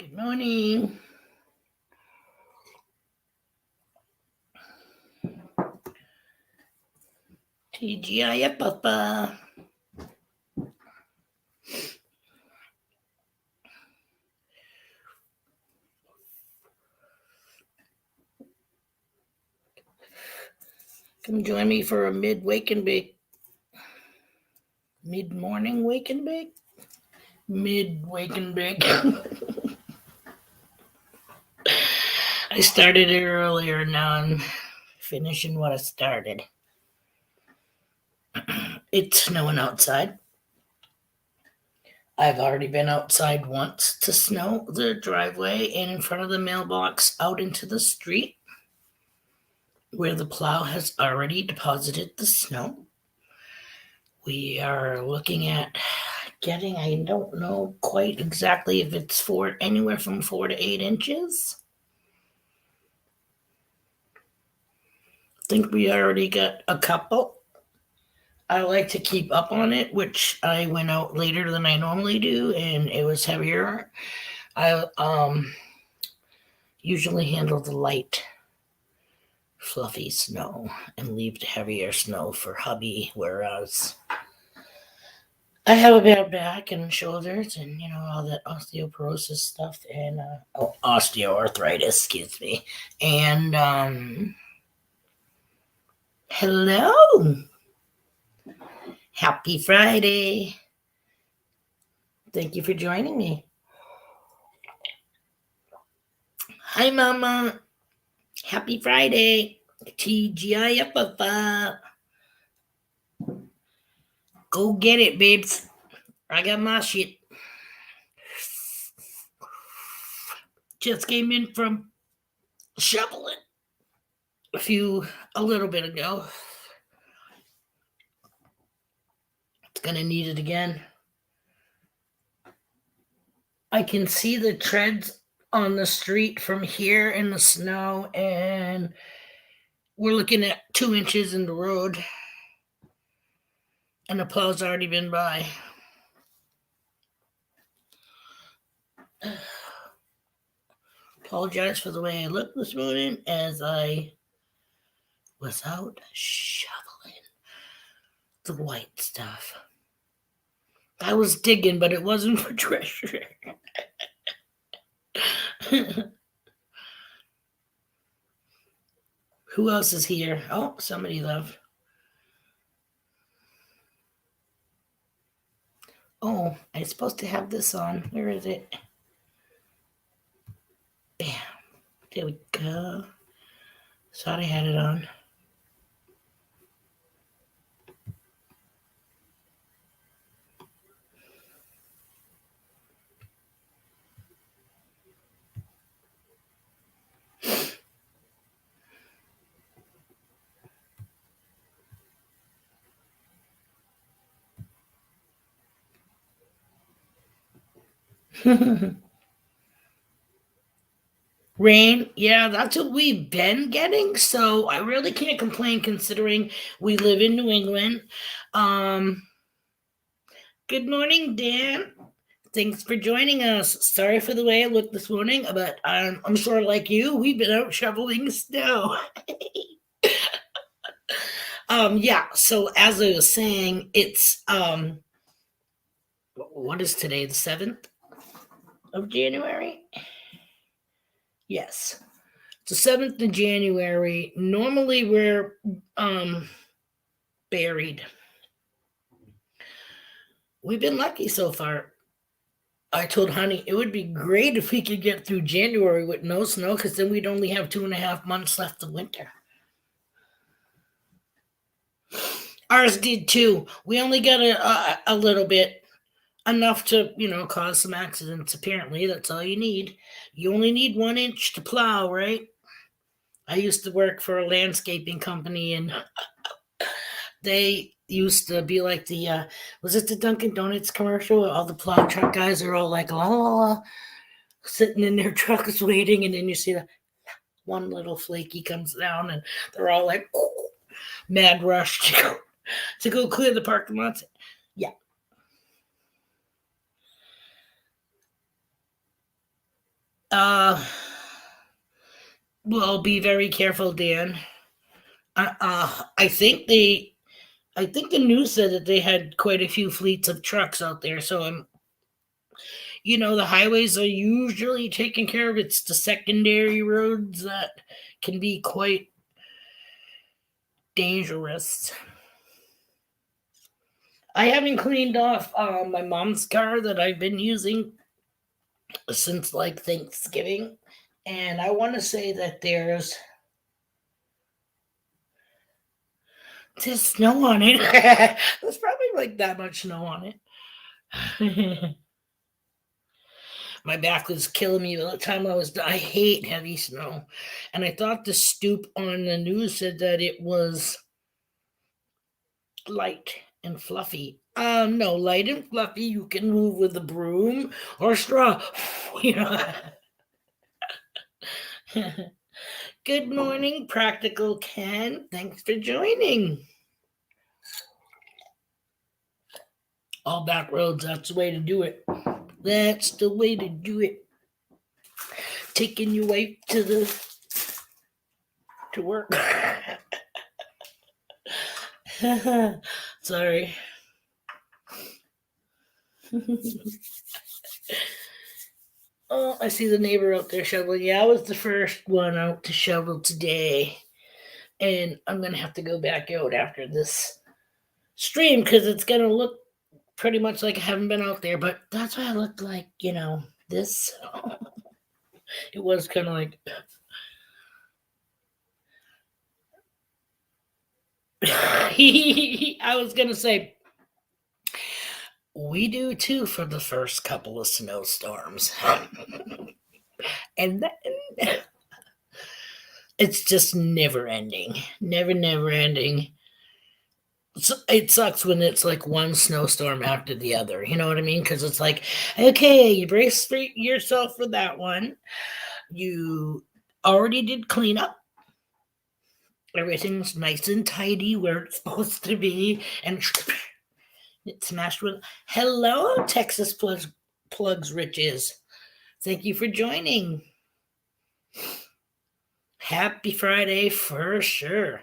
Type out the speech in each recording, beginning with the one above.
Good morning. TGI Papa. Come join me for a mid-wake and bake. Mid-morning wake and bake? Mid-wake and bake. I started it earlier, now I'm finishing what I started. It's snowing outside. I've already been outside once to snow the driveway and in front of the mailbox out into the street where the plow has already deposited the snow. We are looking at getting, I don't know quite exactly if it's anywhere from 4 to 8 inches. I think we already got a couple. I like to keep up on it, which I went out later than I normally do, and it was heavier. I usually handle the light, fluffy snow and leave the heavier snow for hubby, whereas I have a bad back and shoulders and, all that osteoporosis stuff and, osteoarthritis, excuse me. And, hello. Happy Friday. Thank you for joining me. Hi, Mama. Happy Friday. TGIF. Go get it, babes. I got my shit. Just came in from shoveling a little bit ago. It's gonna need it again. I can see the treads on the street from here in the snow, and we're looking at 2 inches in the road, and the plow's already been by. Apologize for the way I looked this morning as I was out shoveling the white stuff. I was digging, but it wasn't for treasure. Who else is here? Oh, somebody left. Oh, I'm supposed to have this on. Where is it? Bam. There we go. Thought I had it on. Rain, yeah, that's what we've been getting. So I really can't complain considering we live in New England. Good morning, Dan. Thanks for joining us. Sorry for the way I looked this morning, but I'm sure, like you, we've been out shoveling snow. Yeah. So as I was saying, it's what is today? The 7th of January. Yes, it's the 7th of January. Normally we're buried. We've been lucky so far. I told Honey it would be great if we could get through January with no snow, because then we'd only have 2.5 months left of winter. Ours did too. We only got a little bit, enough to, cause some accidents. Apparently, that's all you need. You only need 1 inch to plow, right? I used to work for a landscaping company, and they used to be like was it the Dunkin' Donuts commercial? All the plow truck guys are all like, la, la, la, sitting in their trucks waiting, and then you see the one little flaky comes down, and they're all like, mad rush to go clear the parking lots. Yeah. Uh, well, be very careful, Dan. I think I think the news said that they had quite a few fleets of trucks out there. So the highways are usually taken care of. It's the secondary roads that can be quite dangerous. I haven't cleaned off my mom's car that I've been using since like Thanksgiving, and I want to say that there's snow on it. There's probably like that much snow on it. My back was killing me the time I was. I hate heavy snow, and I thought the stoop on the news said that it was light and fluffy. No, light and fluffy. You can move with a broom or straw. you know. Good morning, Practical Ken. Thanks for joining. All back roads. That's the way to do it. That's the way to do it. Taking you way to work. Sorry. Oh, I see the neighbor out there shoveling. Yeah, I was the first one out to shovel today. And I'm going to have to go back out after this stream because it's going to look pretty much like I haven't been out there. But that's what I looked like, this. It was kind of like. I was going to say, we do too for the first couple of snowstorms. And then it's just never ending. Never ending. So it sucks when it's like one snowstorm after the other. You know what I mean? Because it's like, okay, you brace yourself for that one. You already did cleanup. Everything's nice and tidy where it's supposed to be. And it smashed with. Hello, Texas Plugs Riches. Thank you for joining. Happy Friday for sure.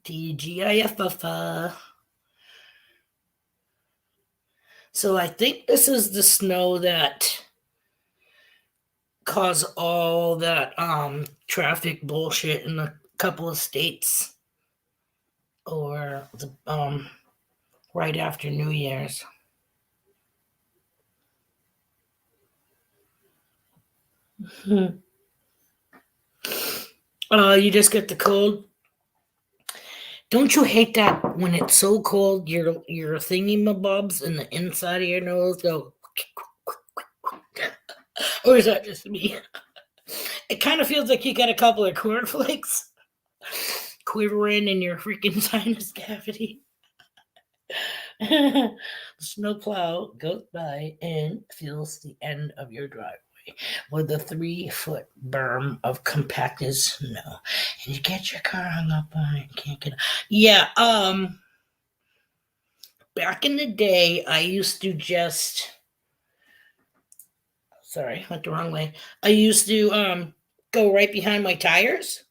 TGIF. So I think this is the snow that caused all that traffic bullshit in a couple of states, or the right after New Year's. You just get the cold. Don't you hate that when it's so cold, your thingy-mabobs in the inside of your nose go, or is that just me? It kind of feels like you got a couple of cornflakes quivering in your freaking sinus cavity. The snowplow goes by and fills the end of your driveway with a 3-foot berm of compacted snow, and you get your car hung up on it. Can't get. Yeah. Back in the day, I used to just. Sorry, went the wrong way. I used to go right behind my tires,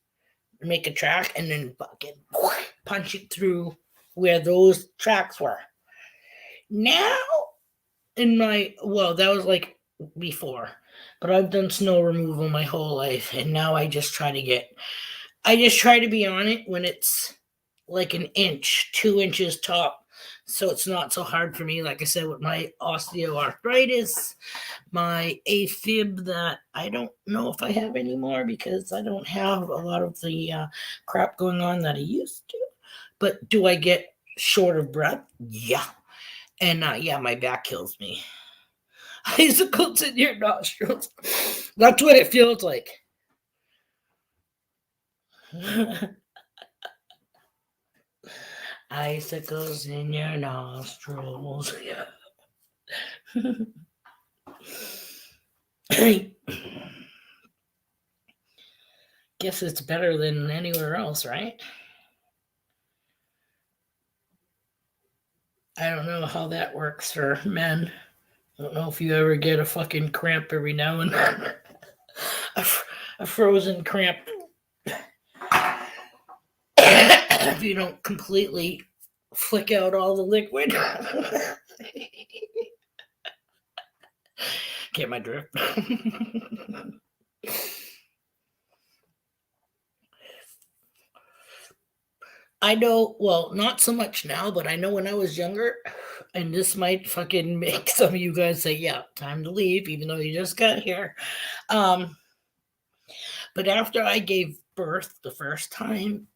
make a track, and then fucking punch it through where those tracks were. Now, that was like before, but I've done snow removal my whole life, and now I just try to be on it when it's like an inch, 2 inches top. So it's not so hard for me, like I said, with my osteoarthritis, my AFib that I don't know if I have anymore because I don't have a lot of the crap going on that I used to. But do I get short of breath? Yeah. And yeah, my back kills me. Icicles in your nostrils. That's what it feels like. Icicles in your nostrils. Guess it's better than anywhere else, right? I don't know how that works for men. I don't know if you ever get a fucking cramp every now and then. A frozen cramp. If you don't completely flick out all the liquid. Get my drift. I know, well, not so much now, but I know when I was younger, and this might fucking make some of you guys say, yeah, time to leave, even though you just got here. Um, but after I gave birth the first time,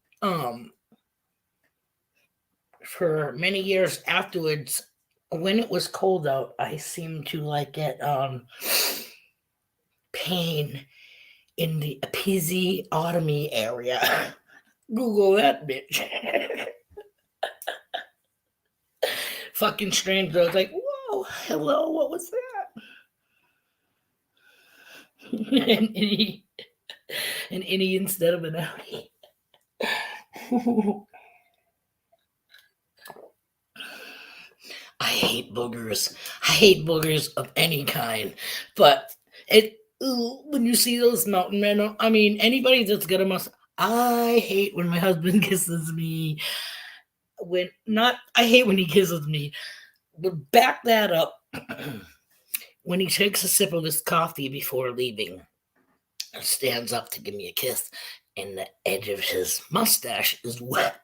for many years afterwards, when it was cold out, I seemed to like get pain in the episiotomy area. Google that bitch. Fucking strange. I was like, whoa, hello, what was that? an innie, an innie instead of an outie. I hate boogers. I hate boogers of any kind. But when you see those mountain men, I mean, anybody that's got a mustache, I hate when my husband kisses me. I hate when he kisses me. But back that up. When he takes a sip of his coffee before leaving, stands up to give me a kiss, and the edge of his mustache is wet.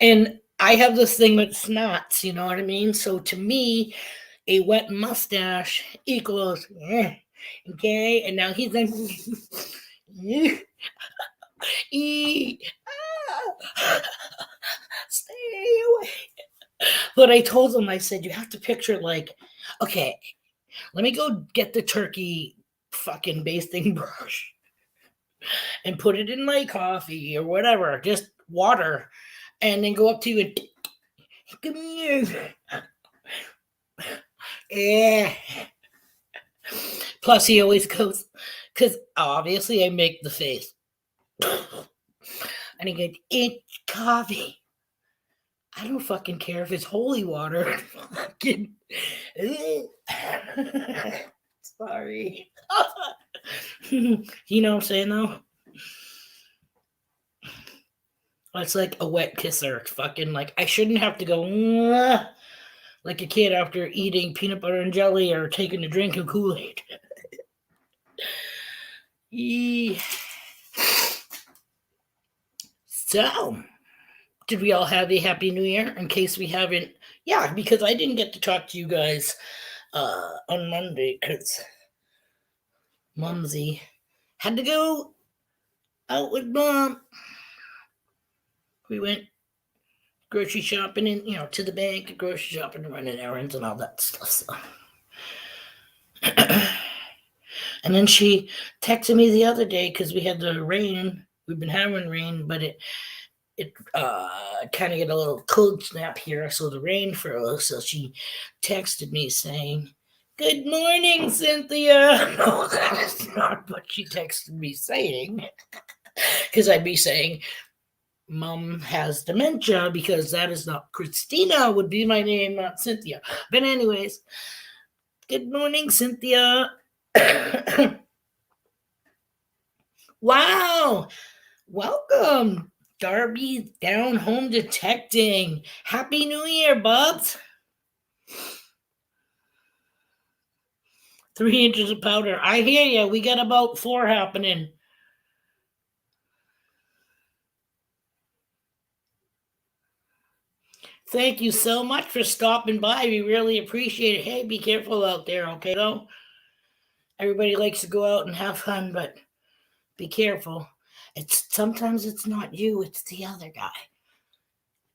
And I have this thing with snots, you know what I mean? So to me, a wet mustache equals, okay? And now he's like, stay away. But I told him, I said, you have to picture like, okay, let me go get the turkey fucking basting brush and put it in my coffee or whatever, just water, and then go up to you and come here. Yeah. Plus, he always goes, because obviously I make the face. And he goes, it's coffee. I don't fucking care if it's holy water. Fucking. Sorry. You know what I'm saying, though? It's like a wet kisser. Fucking like, I shouldn't have to go like a kid after eating peanut butter and jelly or taking a drink of Kool-Aid. So, did we all have a happy new year? In case we haven't, yeah, because I didn't get to talk to you guys on Monday because Mumsy had to go out with Mom. We went grocery shopping and, to the bank, grocery shopping and running errands and all that stuff. So. And then she texted me the other day because we had the rain. We've been having rain, but it kind of get a little cold snap here, so the rain froze. So she texted me saying, "Good morning, Cynthia." No, that is not what she texted me saying, because I'd be saying, Mom has dementia, because that is not Christina would be my name, not Cynthia. But anyways, good morning, Cynthia. Wow, welcome. Darby's down home detecting. Happy New Year, bubs. 3 inches of powder. I hear you. We got about 4 happening. Thank you so much for stopping by. We really appreciate it. Hey, be careful out there, okay, though? Everybody likes to go out and have fun, but be careful. Sometimes it's not you, it's the other guy.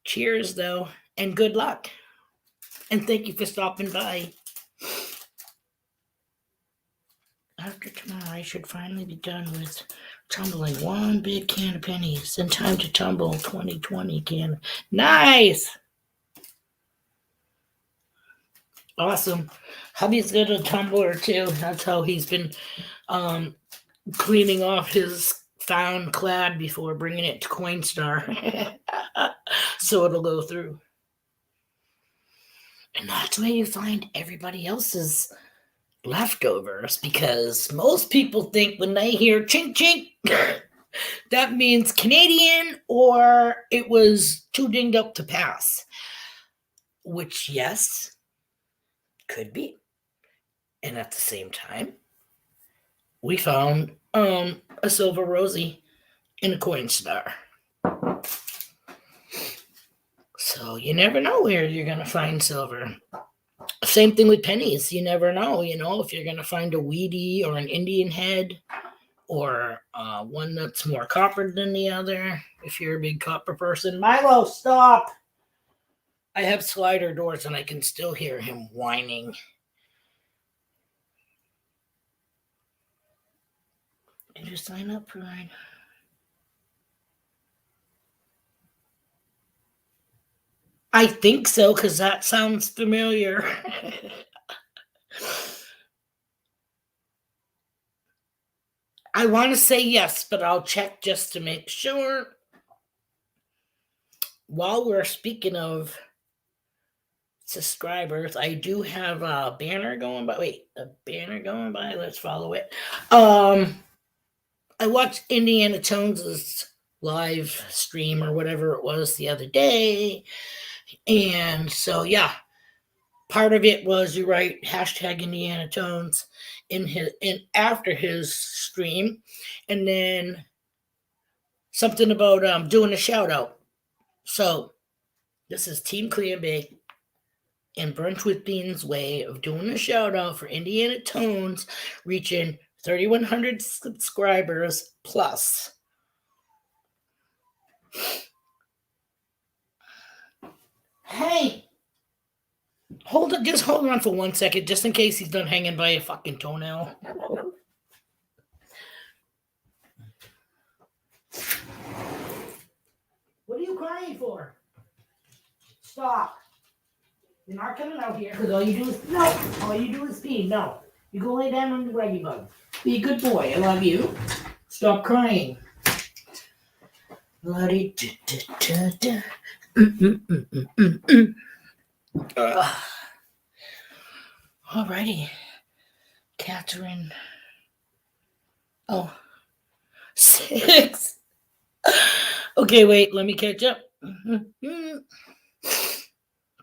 Cheers, though, and good luck. And thank you for stopping by. After tomorrow, I should finally be done with tumbling one big can of pennies. In time to tumble 2020 can. Nice! Awesome. Hubby's got a tumbler too. That's how he's been cleaning off his found clad before bringing it to Coinstar. So it'll go through. And that's where you find everybody else's leftovers, because most people think when they hear chink chink, that means Canadian or it was too dinged up to pass. Which, yes, could be. And at the same time, we found a silver rosy in a coin star. So you never know where you're going to find silver. Same thing with pennies. You never know, if you're going to find a weedy or an Indian head, or one that's more coppered than the other. If you're a big copper person. Milo, stop! I have slider doors and I can still hear him whining. Did you sign up for mine? I think so, because that sounds familiar. I want to say yes, but I'll check just to make sure. While we're speaking of subscribers, I do have a banner going by. Wait, a banner going by. Let's follow it. I watched Indiana Jones's live stream or whatever it was the other day, and so yeah, part of it was, you're right, hashtag Indiana Jones in after his stream, and then something about doing a shout out. So this is Team Clear Bay and Brunch with Beans' way of doing a shout out for Indiana Tones reaching 3,100 subscribers plus. Hey, just hold on for 1 second, just in case he's done hanging by a fucking toenail. What are you crying for? Stop. You're not coming out here because all you do is pee. No. You go lay down on the raggy bug. Be a good boy. I love you. Stop crying. Alrighty. Catherine. Oh. 6. Okay, wait. Let me catch up.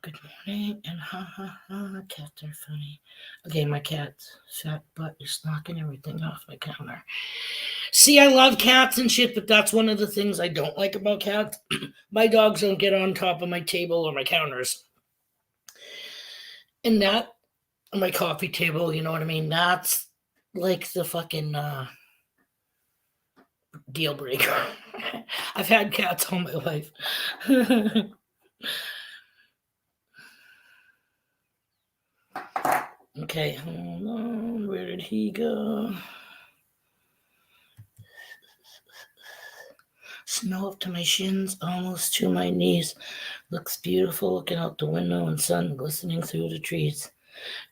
Good morning, and cats are funny. Okay, my cat's fat butt is knocking everything off my counter. See, I love cats and shit, but that's one of the things I don't like about cats. My dogs don't get on top of my table or my counters. And that, my coffee table, you know what I mean? That's like the fucking deal breaker. I've had cats all my life. Okay, hold on. Where did he go? Snow up to my shins, almost to my knees. Looks beautiful looking out the window and sun glistening through the trees.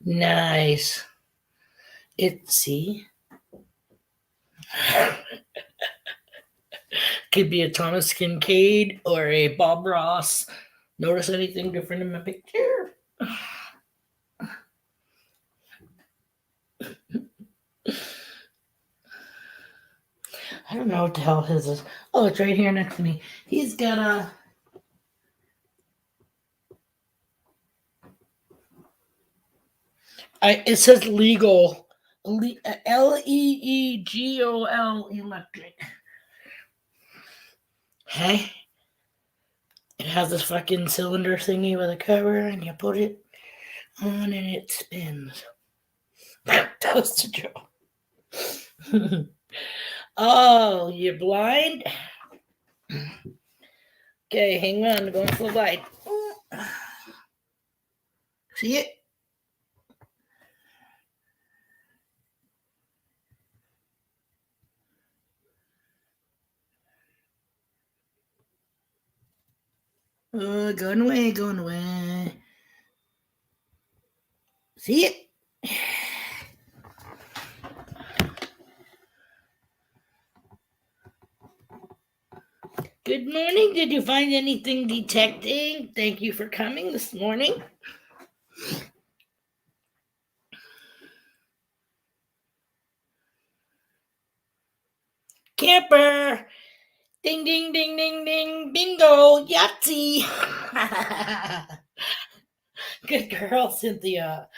Nice. See? Could be a Thomas Kincaid or a Bob Ross. Notice anything different in my picture? I don't know what the hell his is. Oh, it's right here next to me. He's got a... it says legal. Leegol electric. Hey? It has this fucking cylinder thingy with a cover, and you put it on and it spins. Toaster Joe. Oh, you're blind? Okay, hang on, I'm going for a light. See it? Oh, going away, going away. See it? Good morning. Did you find anything detecting? Thank you for coming this morning. Camper. Ding, ding, ding, ding, ding. Bingo. Yahtzee. Good girl, Cynthia.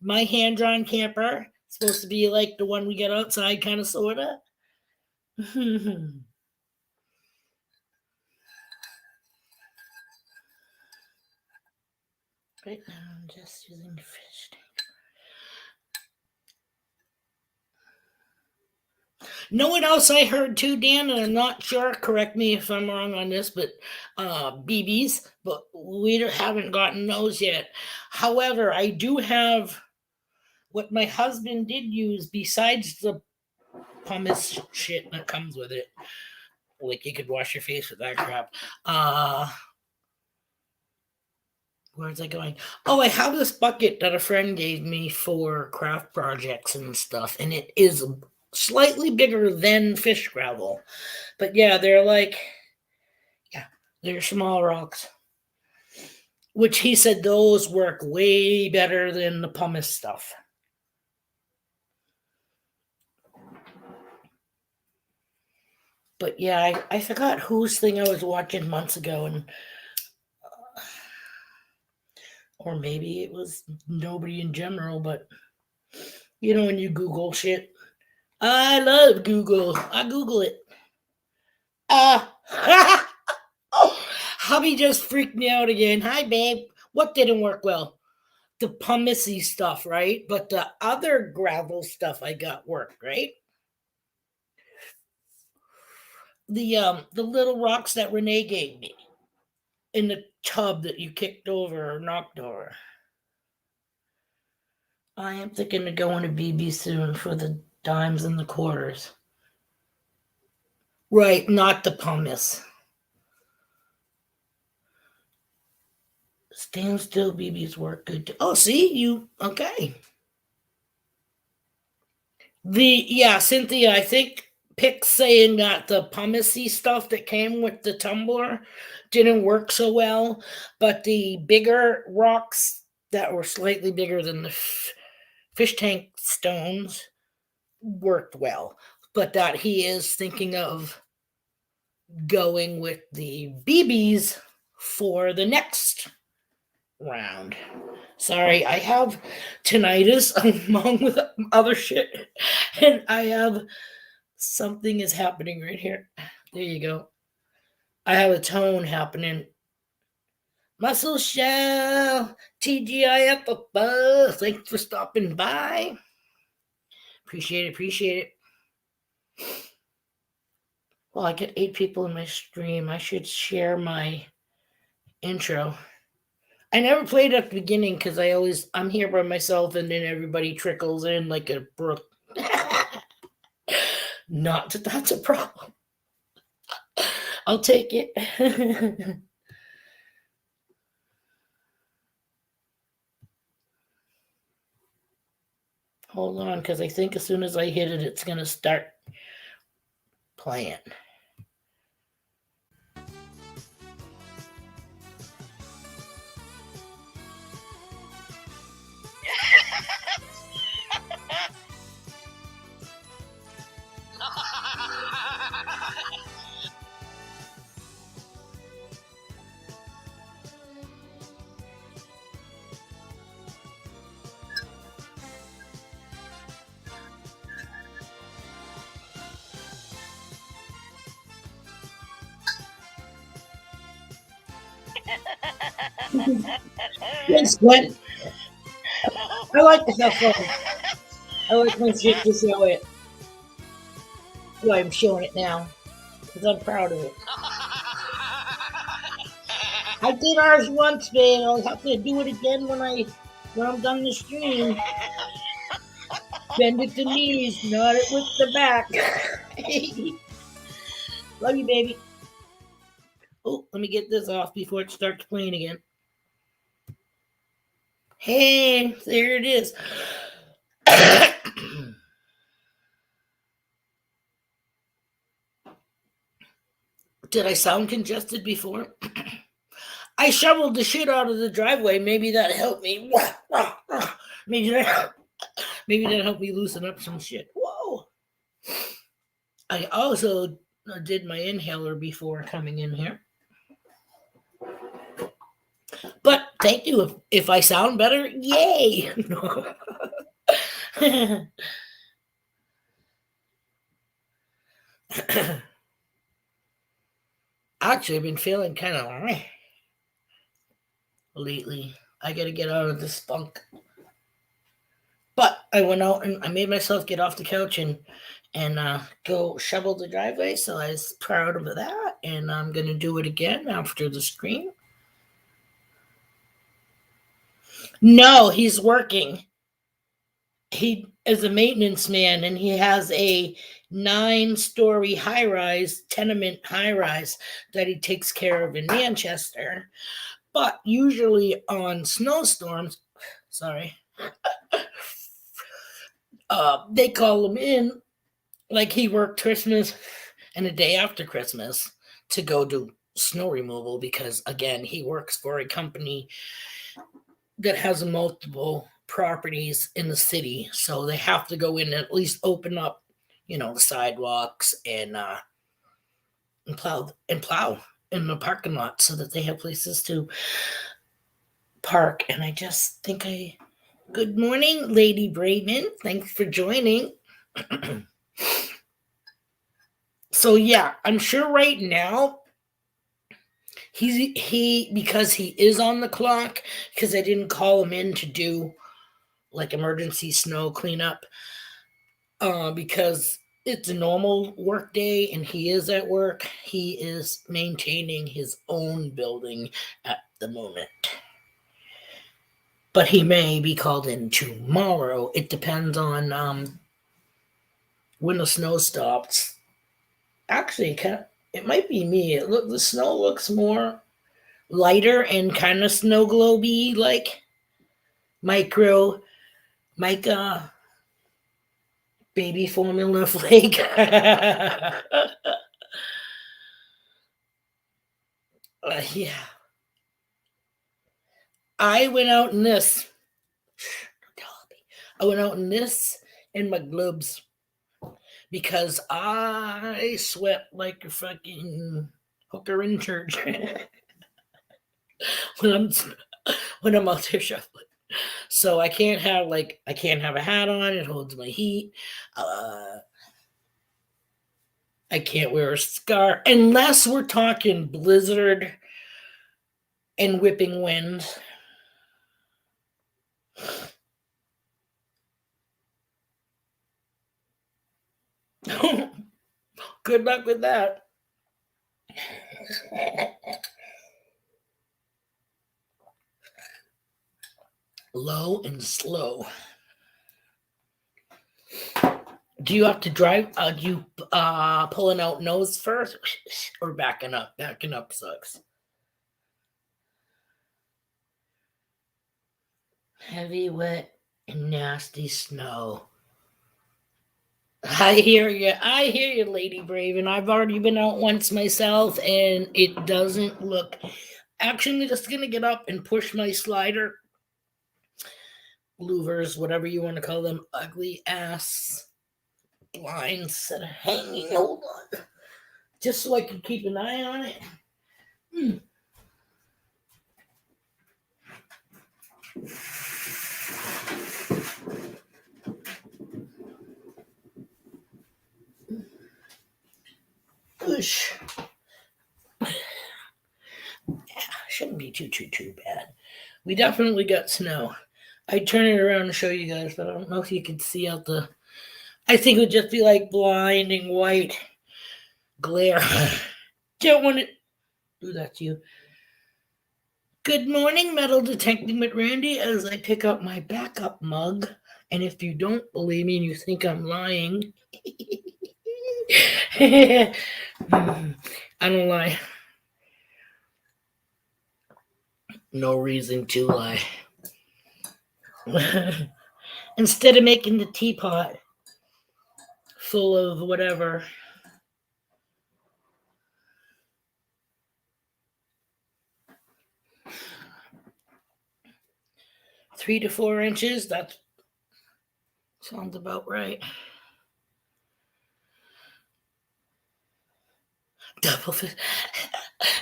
My hand drawn camper. Supposed to be like the one we get outside, kind of, sort of. Right now, I'm just using the fish tank. No one else I heard too, Dan, and I'm not sure. Correct me if I'm wrong on this, but BBs, but we haven't gotten those yet. However, I do have what my husband did use besides the pumice shit that comes with it. Like you could wash your face with that crap. Where's it going? Oh, I have this bucket that a friend gave me for craft projects and stuff, and it is slightly bigger than fish gravel. But yeah, they're small rocks. Which he said those work way better than the pumice stuff. But yeah, I forgot whose thing I was watching months ago, and or maybe it was nobody in general, but when you Google shit. I love Google. I Google it. Hubby just freaked me out again. Hi, babe. What didn't work well? The pumicey stuff, right? But the other gravel stuff I got worked, right? The little rocks that Renee gave me in the tub that you kicked over or knocked over. I am thinking of going to BB soon for the dimes and the quarters. Right, not the pumice. Stand still, BB's work good. Oh, see you. Okay. Cynthia, I think Pick's saying that the pumicey stuff that came with the tumbler didn't work so well, but the bigger rocks that were slightly bigger than the fish tank stones worked well. But that he is thinking of going with the BBs for the next round. Sorry, I have tinnitus along with other shit, and I have something is happening right here. There you go. I have a tone happening. Muscle Shell, TGIF above. Thanks for stopping by. Appreciate it. Well, I get 8 people in my stream. I should share my intro. I never played at the beginning because I'm here by myself and then everybody trickles in like a brook. Not that that's a problem. I'll take it. Hold on, because I think as soon as I hit it, it's going to start playing. Yes, what? I like to have fun. I like my shit to show it. Well, I'm showing it now because I'm proud of it. I did ours once, man. I'll have to do it again when I'm done the stream. Bend it to knees, not it with the back. Love you, baby. Oh, let me get this off before it starts playing again. Hey, there it is. Did I sound congested before? I shoveled the shit out of the driveway. Maybe that helped me. Maybe that helped me loosen up some shit. Whoa. I also did my inhaler before coming in here. But thank you. If I sound better, yay! Actually, I've been feeling kind of lately. I got to get out of this funk. But I went out and I made myself get off the couch and go shovel the driveway. So I was proud of that, and I'm gonna do it again after the stream. No, he's working. He is a maintenance man, and he has a 9-story high rise tenement high rise that he takes care of in Manchester. But usually on snowstorms, sorry, they call him in. Like he worked Christmas and a day after Christmas to go do snow removal because again he works for a company that has multiple properties in the city, so they have to go in and at least open up, the sidewalks and plow in the parking lot so that they have places to park. And I just think I good morning, Lady Braven. Thanks for joining. So yeah, I'm sure right now he because he is on the clock because I didn't call him in to do like emergency snow cleanup because it's a normal work day and he is at work. He is maintaining his own building at the moment. But he may be called in tomorrow. It depends on when the snow stops. Actually, it might be me. The snow looks more lighter and kind of snow globy, like micro mica baby formula flake. Yeah, I went out in this. I went out in this and my gloves because I sweat like a fucking hooker in church when I'm when I'm out there shuffling. So I can't have a hat on. It holds my heat. I can't wear a scarf unless we're talking blizzard and whipping wind. Good luck with that. Low and slow. Do you have to drive? Do you pulling out nose first or backing up? Backing up sucks. Heavy, wet, and nasty snow. I hear you. I hear you, Lady Brave. And I've already been out once myself, and it doesn't look. Actually, I'm just gonna get up and push my slider, louvers, whatever you want to call them, ugly ass blinds that are hanging. Hold on, just so I can keep an eye on it. Hmm. Oosh. Shouldn't be too bad. We definitely got snow. I'd turn it around and show you guys, but I don't know if you can see out the. I think it would just be like blinding white glare. Don't want to do that to you. Good morning, metal detecting with Randy, as I pick up my backup mug. And if you don't believe me and you think I'm lying, I don't lie. No reason to lie. Instead of making the teapot full of whatever. 3 to 4 inches, that sounds about right. Double fist.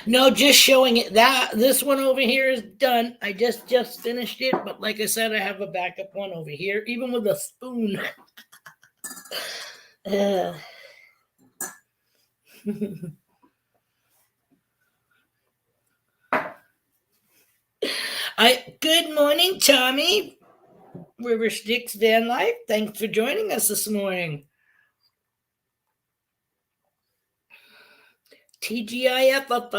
No, just showing it. That this one over here is done. I just finished it, but like I said, I have a backup one over here, even with a spoon. Uh, I good morning, Tommy. River Sticks Van Life. Thanks for joining us this morning. TGIF up.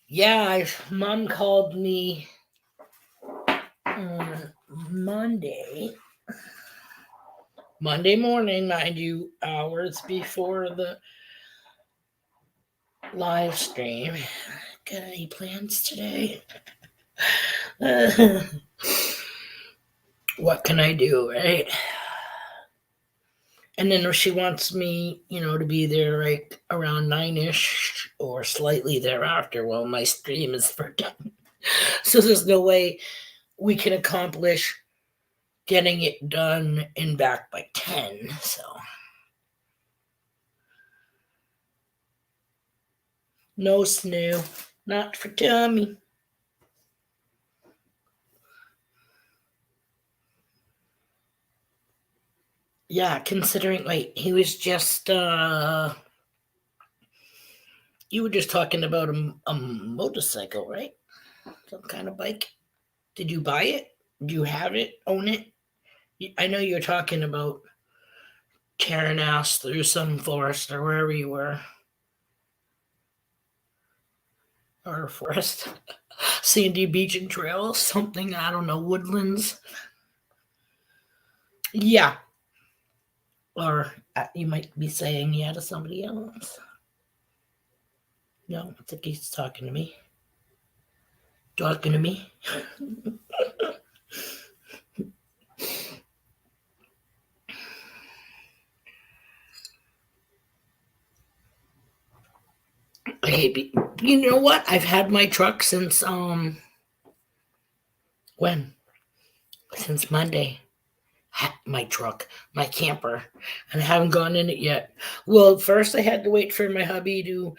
Yeah, mom called me on Monday morning, mind you, hours before the live stream. Got any plans today? What can I do, right? And then if she wants me, to be there like around 9ish or slightly thereafter, well, my stream is for done. So there's no way we can accomplish getting it done and back by 10. So no snoo, not for Tommy. Yeah, considering, wait, he was just, you were just talking about a motorcycle, right? Some kind of bike. Did you buy it? Do you have it? Own it? I know you're talking about tearing ass through some forest or wherever you were. Or forest. Sandy beach and trails, something, I don't know, woodlands. Yeah. Or you might be saying yeah to somebody else. No, I think he's talking to me. Talking to me. Hey, you know what? I've had my truck since when? Since Monday. My truck, my camper, and I haven't gone in it yet. Well, first I had to wait for my hubby to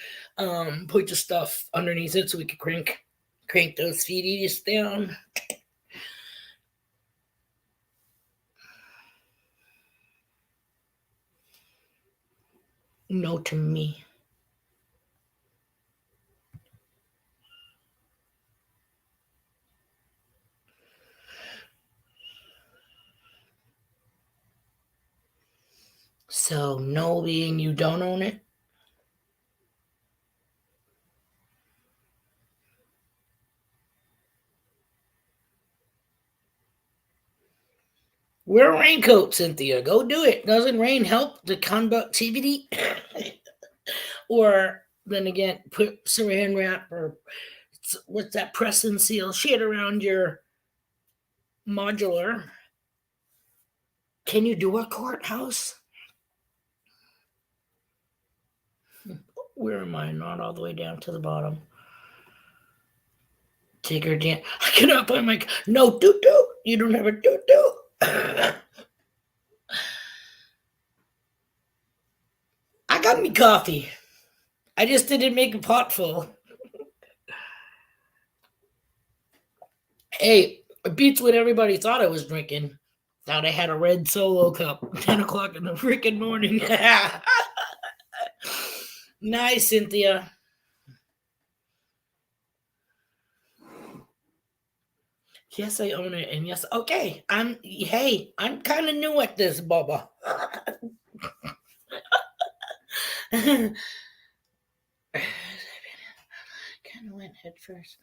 put the stuff underneath it so we could crank those CDs down. No to me. So no being you don't own it. Wear a raincoat, Cynthia. Go do it. Doesn't rain help the conductivity? Or then again, put saran wrap or what's that press and seal shit around your modular. Can you do a courthouse? Where am I? Not all the way down to the bottom. Tigger Dan. I cannot find my. No, doo doo. You don't have a doo doo. I got me coffee. I just didn't make a pot full. Hey, it beats what everybody thought I was drinking. Thought I had a red solo cup. 10 o'clock in the freaking morning. Nice, Cynthia. Yes, I own it, and yes, okay. I'm kind of new at this, Bubba. Kind of went head first.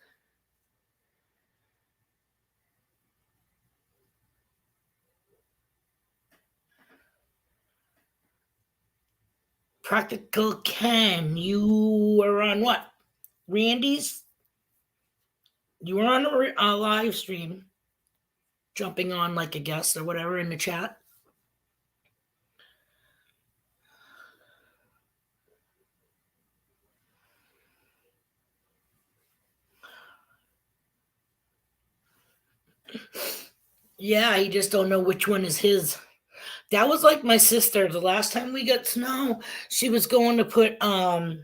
Practical Ken, you were on what? Randy's? You were on a live stream, jumping on like a guest or whatever in the chat. Yeah, you just don't know which one is his. That was like my sister. The last time we got snow, she was going to put a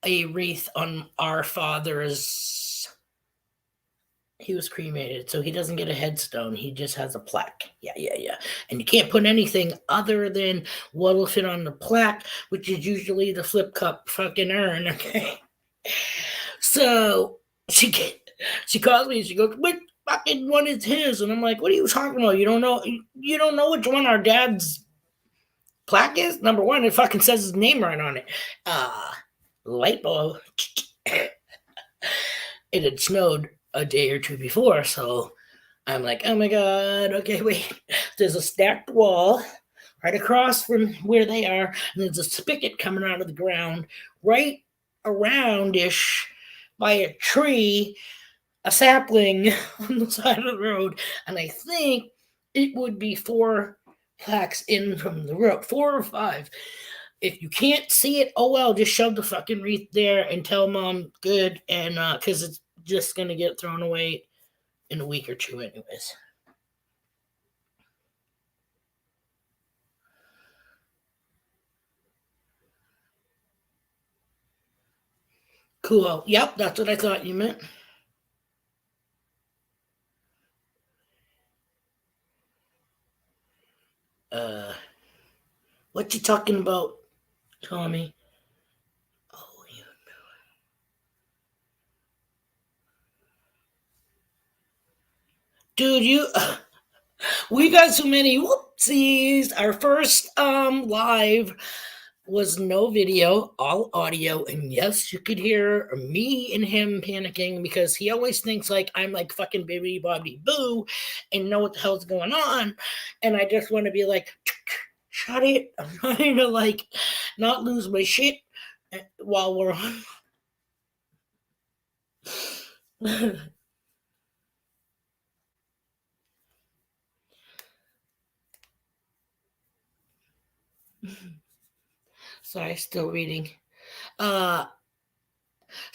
wreath on our father's. He was cremated, so he doesn't get a headstone. He just has a plaque. Yeah, yeah, yeah. And you can't put anything other than what'll fit on the plaque, which is usually the flip cup fucking urn. Okay. So she calls me. She goes, "Which fucking one is his?" And I'm like, "What are you talking about? You don't know? You don't know which one our dad's plaque is? Number one, it fucking says his name right on it. Light bulb. It had snowed a day or two before, so I'm like, oh my god, okay, wait. There's a stacked wall right across from where they are, and there's a spigot coming out of the ground right around-ish by a tree, a sapling on the side of the road, and I think it would be 4 plaques in from the road, 4 or 5. If you can't see it, oh well, just shove the fucking wreath there and tell mom good, and because it's just gonna get thrown away in a week or two, anyways. Cool. Yep, that's what I thought you meant. Uh, what you talking about, Tommy? Oh, you. Dude, you. We got so many whoopsies. Our first live was no video, all audio, and yes, you could hear me and him panicking because he always thinks like I'm like fucking baby Bobby Boo and know what the hell's going on, and I just want to be like, shut it. I'm trying to like not lose my shit while we're on. Sorry, still reading. Uh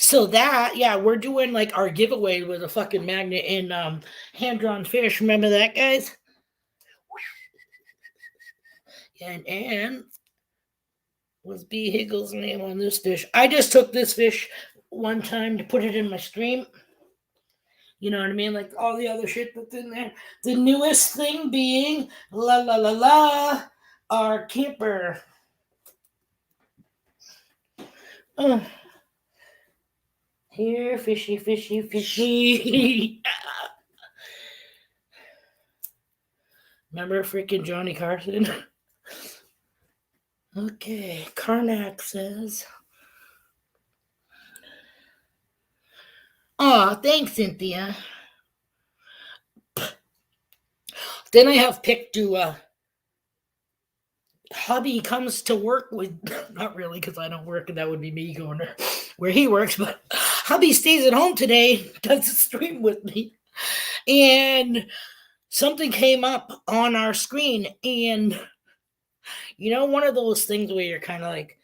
So that, yeah, we're doing like our giveaway with a fucking magnet and hand drawn fish. Remember that, guys? And was B Higgle's name on this fish? I just took this fish one time to put it in my stream. You know what I mean? Like all the other shit that's in there. The newest thing being la la la la, our camper. Oh, here, fishy, fishy, fishy. Remember freaking Johnny Carson? Okay, Karnak says. Aw, thanks, Cynthia. Then I have picked to hubby comes to work with not really because I don't work and that would be me going to where he works, but hubby stays at home today, does the stream with me. And something came up on our screen, and one of those things where you're kind of like,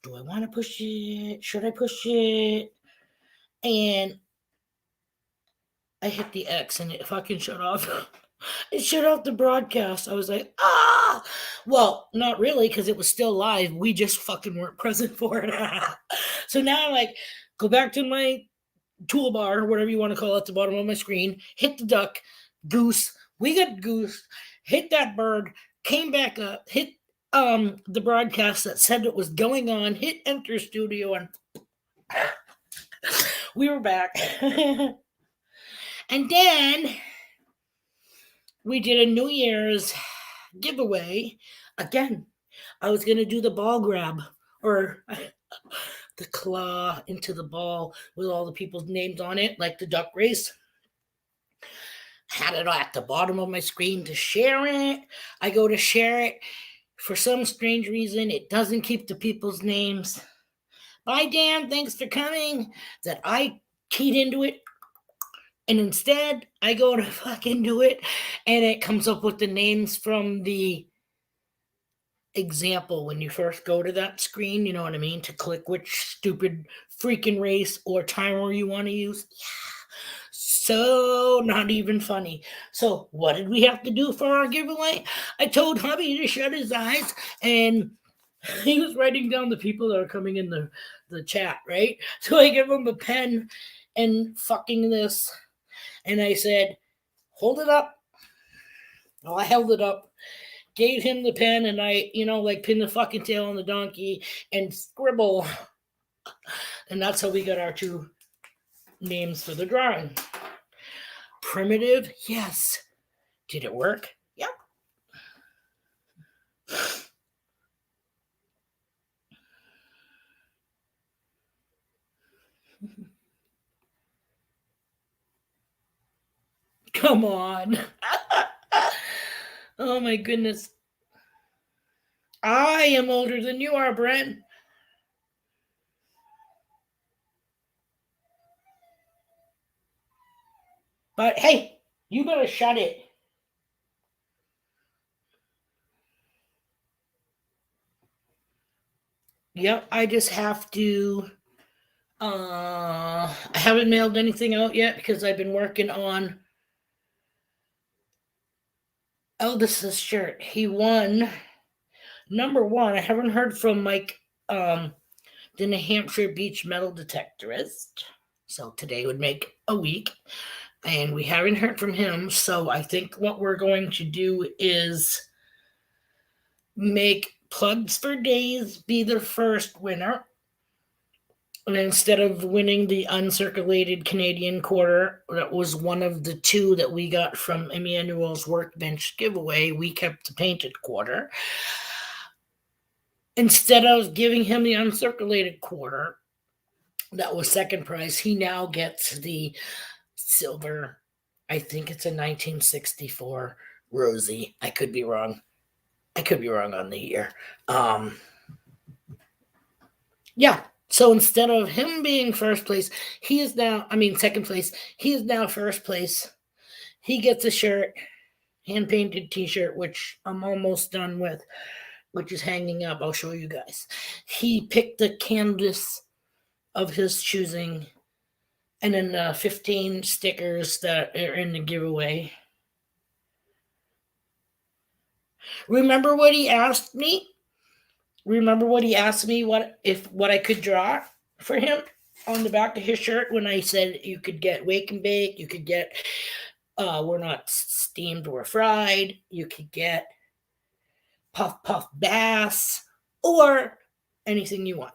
do I want to push it? Should I push it? And I hit the X and it fucking shut off. It shut off the broadcast. I was like, ah! Well, not really, because it was still live. We just fucking weren't present for it. So now I like go back to my toolbar, or whatever you want to call it, at the bottom of my screen, hit the duck, goose. We got goose, hit that bird, came back up, hit the broadcast that said it was going on, hit enter studio, and we were back. And then we did a New Year's giveaway. Again, I was going to do the ball grab or the claw into the ball with all the people's names on it, like the duck race. Had it at the bottom of my screen to share it. I go to share it. For some strange reason, it doesn't keep the people's names. Bye, Dan. Thanks for coming. That I keyed into it. And instead, I go to fucking do it, and it comes up with the names from the example when you first go to that screen, you know what I mean? To click which stupid freaking race or timer you want to use. Yeah. So not even funny. So what did we have to do for our giveaway? I told hubby to shut his eyes, and he was writing down the people that are coming in the chat, right? So I give him a pen and fucking this, and I said, hold it up. Well, I held it up, gave him the pen, and I, like pin the fucking tail on the donkey and scribble. And that's how we got our two names for the drawing. Primitive, yes. Did it work? Yep. Come on. Oh my goodness. I am older than you are, Brent. But hey, you better shut it. Yep, I just have to. I haven't mailed anything out yet because I've been working on Eldest's shirt. He won number one. I haven't heard from Mike, the New Hampshire Beach metal detectorist. So today would make a week. And we haven't heard from him. So I think what we're going to do is make Plugs for Days be the first winner. And instead of winning the uncirculated Canadian quarter, that was one of the two that we got from Emmanuel's Workbench giveaway, we kept the painted quarter. Instead of giving him the uncirculated quarter, that was second prize, he now gets the silver. I think it's a 1964 Rosie. I could be wrong. I could be wrong on the year. Yeah. So instead of him being first place, he is now, second place. He is now first place. He gets a shirt, hand painted t shirt, which I'm almost done with, which is hanging up. I'll show you guys. He picked the canvas of his choosing, and then 15 stickers that are in the giveaway. Remember what he asked me? What I could draw for him on the back of his shirt when I said you could get wake and bake, you could get we're not steamed or fried, you could get puff puff bass, or anything you want.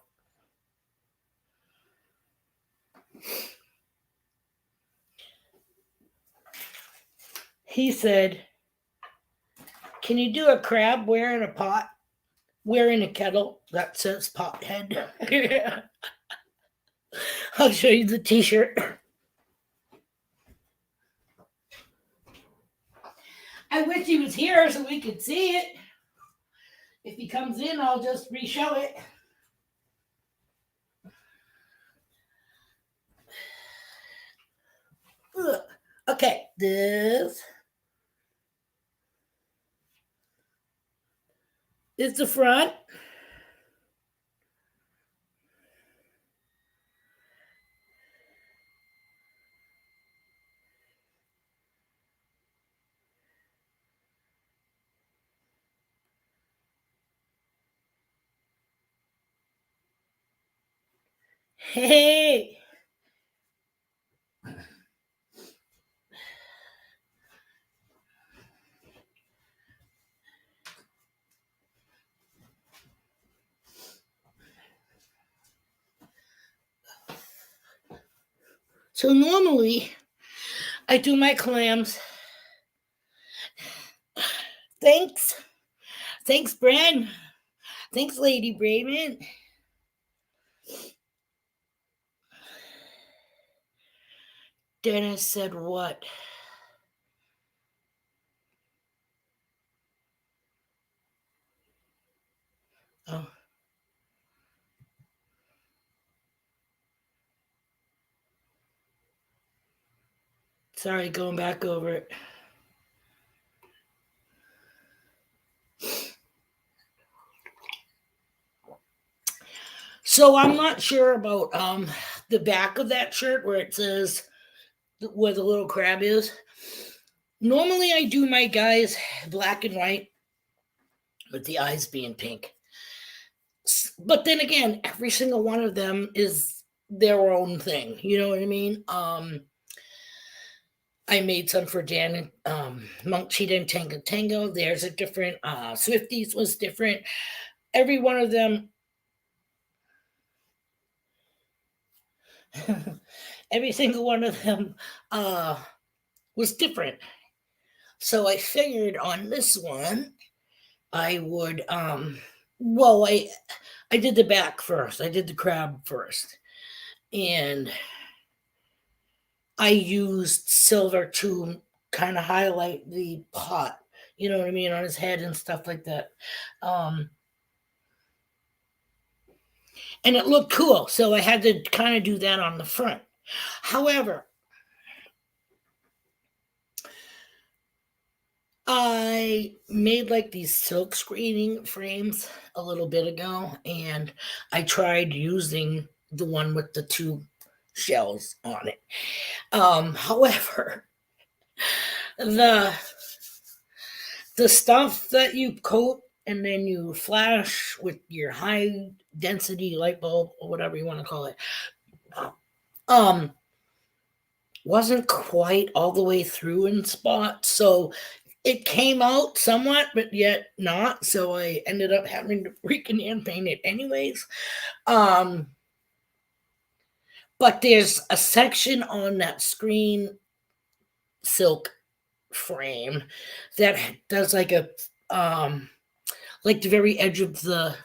He said, can you do a crab wearing a pot, wearing a kettle that says pothead? I'll show you the t-shirt. I wish he was here so we could see it. If he comes in, I'll just re-show it. Okay, this is the front. Hey. So normally I do my clams. Thanks. Thanks, Bren. Thanks, Lady Brayman. Dennis said what? Oh. Sorry, going back over it. So I'm not sure about the back of that shirt where it says where the little crab is. Normally, I do my guys black and white with the eyes being pink. But then again, every single one of them is their own thing. You know what I mean? I made some for Dan Monk Cheetah and Tango Tango. There's a different. Swifties was different. Every one of them. Every single one of them was different. So I figured on this one, I would well, I did the back first. I did the crab first. And I used silver to kind of highlight the pot, you know what I mean, on his head and stuff like that. Um and it looked cool, so I had to kind of do that on the front. However, I made like these silk screening frames a little bit ago, and I tried using the one with the two shells on it. However, the the stuff that you coat and then you flash with your high density light bulb or whatever you want to call it, um, wasn't quite all the way through in spots, so it came out somewhat, but yet not. So I ended up having to freaking hand paint it anyways. Um, but there's a section on that screen silk frame that does like the very edge of the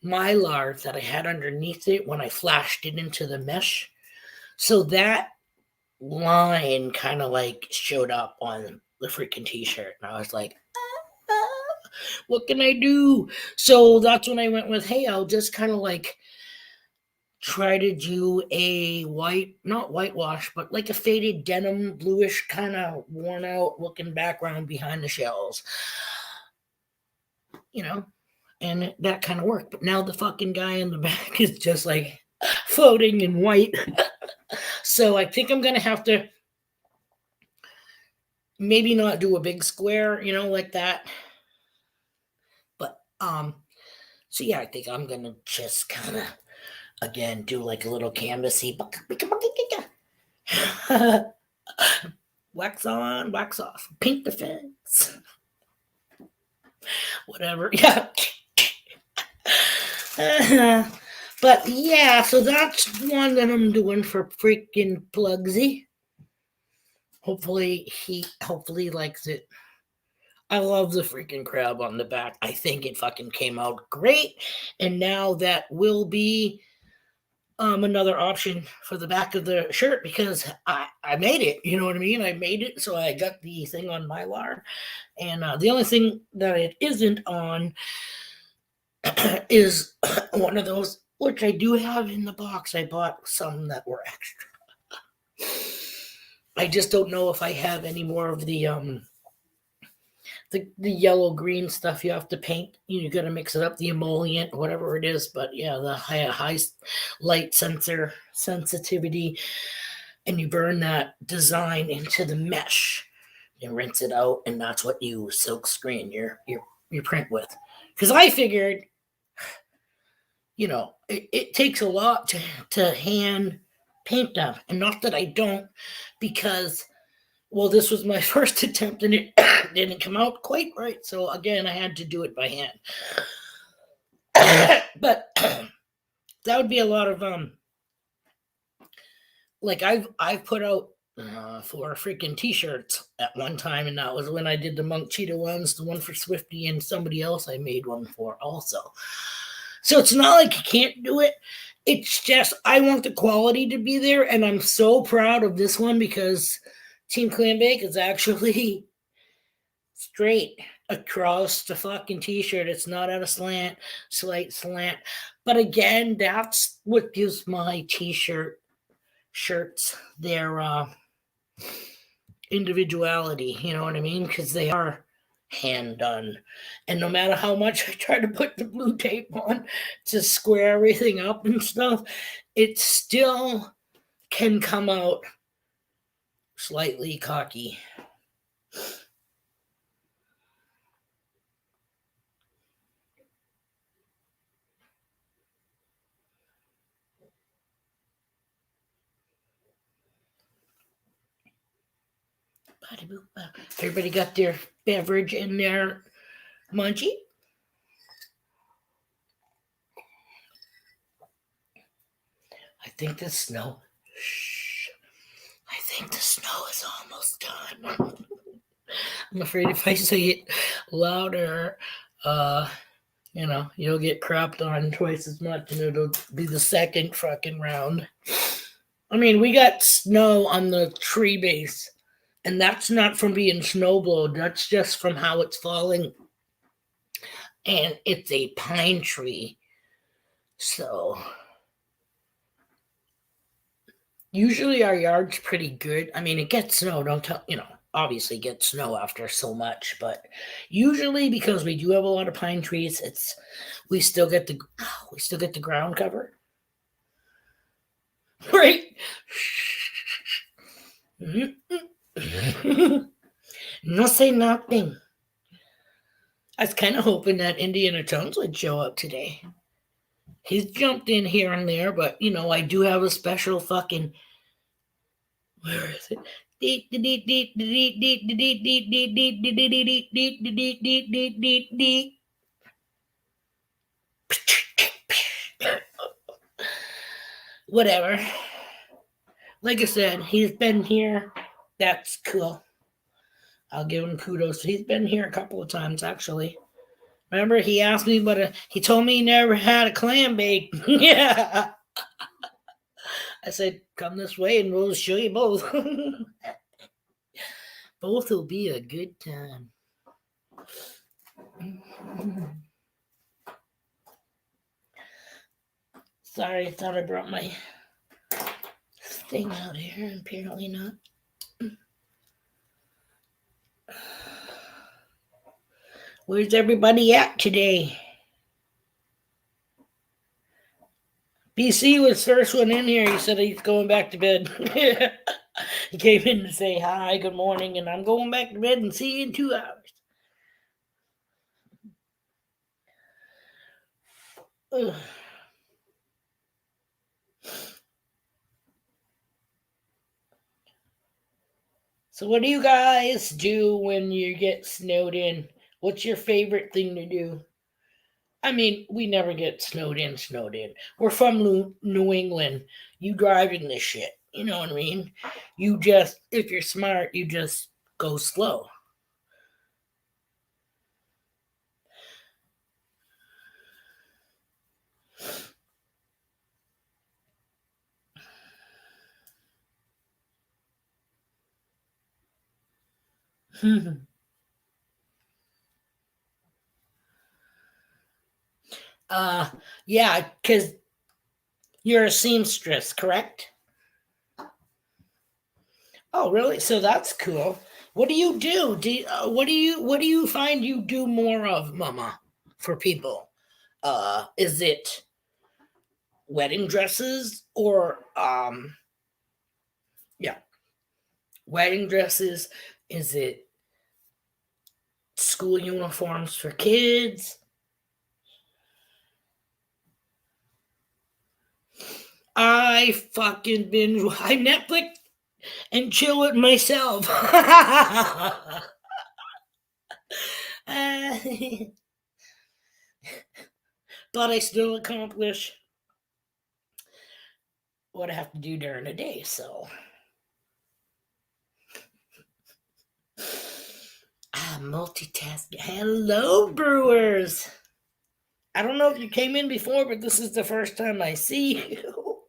mylar that I had underneath it when I flashed it into the mesh. So that line kind of like showed up on the freaking t-shirt, and I was like, what can I do? So that's when I went with, hey, I'll just kind of like try to do a white, not whitewash, but like a faded denim, bluish, kind of worn out looking background behind the shells, you know, and that kind of worked. But now the fucking guy in the back is just like floating in white. So I think I'm going to have to maybe not do a big square, you know, like that. But, so yeah, I think I'm going to just kind of, again, do like a little canvasy. Wax on, wax off. Paint the fence. Whatever. Yeah. But yeah, so that's one that I'm doing for freaking Plugsy. Hopefully likes it. I love the freaking crab on the back. I think it fucking came out great. And now that will be another option for the back of the shirt, because I made it. You know what I mean? I made it, so I got the thing on Mylar. And the only thing that it isn't on is one of those, which I do have in the box. I bought some that were extra. I just don't know if I have any more of the yellow green stuff you have to paint. You got to mix it up, the emollient, whatever it is. But yeah, the high light sensor sensitivity, and you burn that design into the mesh and rinse it out, and that's what you silk screen your print with. Because I figured, you know, it takes a lot to hand paint them, and not that I don't, because, well, this was my first attempt and it didn't come out quite right. So again, I had to do it by hand. But that would be a lot of like I've put out for freaking t-shirts at one time, and that was when I did the Monk Cheetah ones, the one for Swifty, and somebody else I made one for also. So it's not like you can't do it. It's just I want the quality to be there, and I'm so proud of this one because Team Clam Bake is actually straight across the fucking t-shirt. It's not at a slight slant. But again, that's what gives my shirts their individuality, you know what I mean? Because they are hand done. And no matter how much I try to put the blue tape on to square everything up and stuff, it still can come out slightly cocky. Everybody got their beverage in their munchie? I think the snow. Shh. I think the snow is almost done. I'm afraid if I say it louder, uh, you'll get crapped on twice as much, and it'll be the second fucking round. I mean, we got snow on the tree base, and that's not from being snowblowed. That's just from how it's falling, and it's a pine tree. So usually our yard's pretty good. I mean, it gets snow. Don't tell obviously gets snow after so much, but usually because we do have a lot of pine trees, we still get the ground cover, right? No say nothing. I was kind of hoping that Indiana Jones would show up today. He's jumped in here and there, but I do have a special fucking. Where is it? Whatever. Like I said, he's been here. That's cool. I'll give him kudos. He's been here a couple of times, actually. Remember, he asked me, he told me he never had a clam bake. Yeah. I said, come this way and we'll show you both. Both will be a good time. Sorry, I thought I brought my thing out here. Apparently not. Where's everybody at today? BC was first one in here. He said he's going back to bed. He came in to say hi, good morning, and I'm going back to bed and see you in 2 hours. Ugh. So what do you guys do when you get snowed in? What's your favorite thing to do? I mean, we never get snowed in. We're from New England. You drive in this shit. You know what I mean? If you're smart, you just go slow. uh, yeah, because you're a seamstress, correct? Oh, really? So that's cool. What do you do? What do you find you do more of, Mama, for people? Is it wedding dresses or yeah, wedding dresses? Is it school uniforms for kids? I Netflix and chill it myself. uh, but I still accomplish what I have to do during the day. So multitasking. Hello, Brewers. I don't know if you came in before, but this is the first time I see you.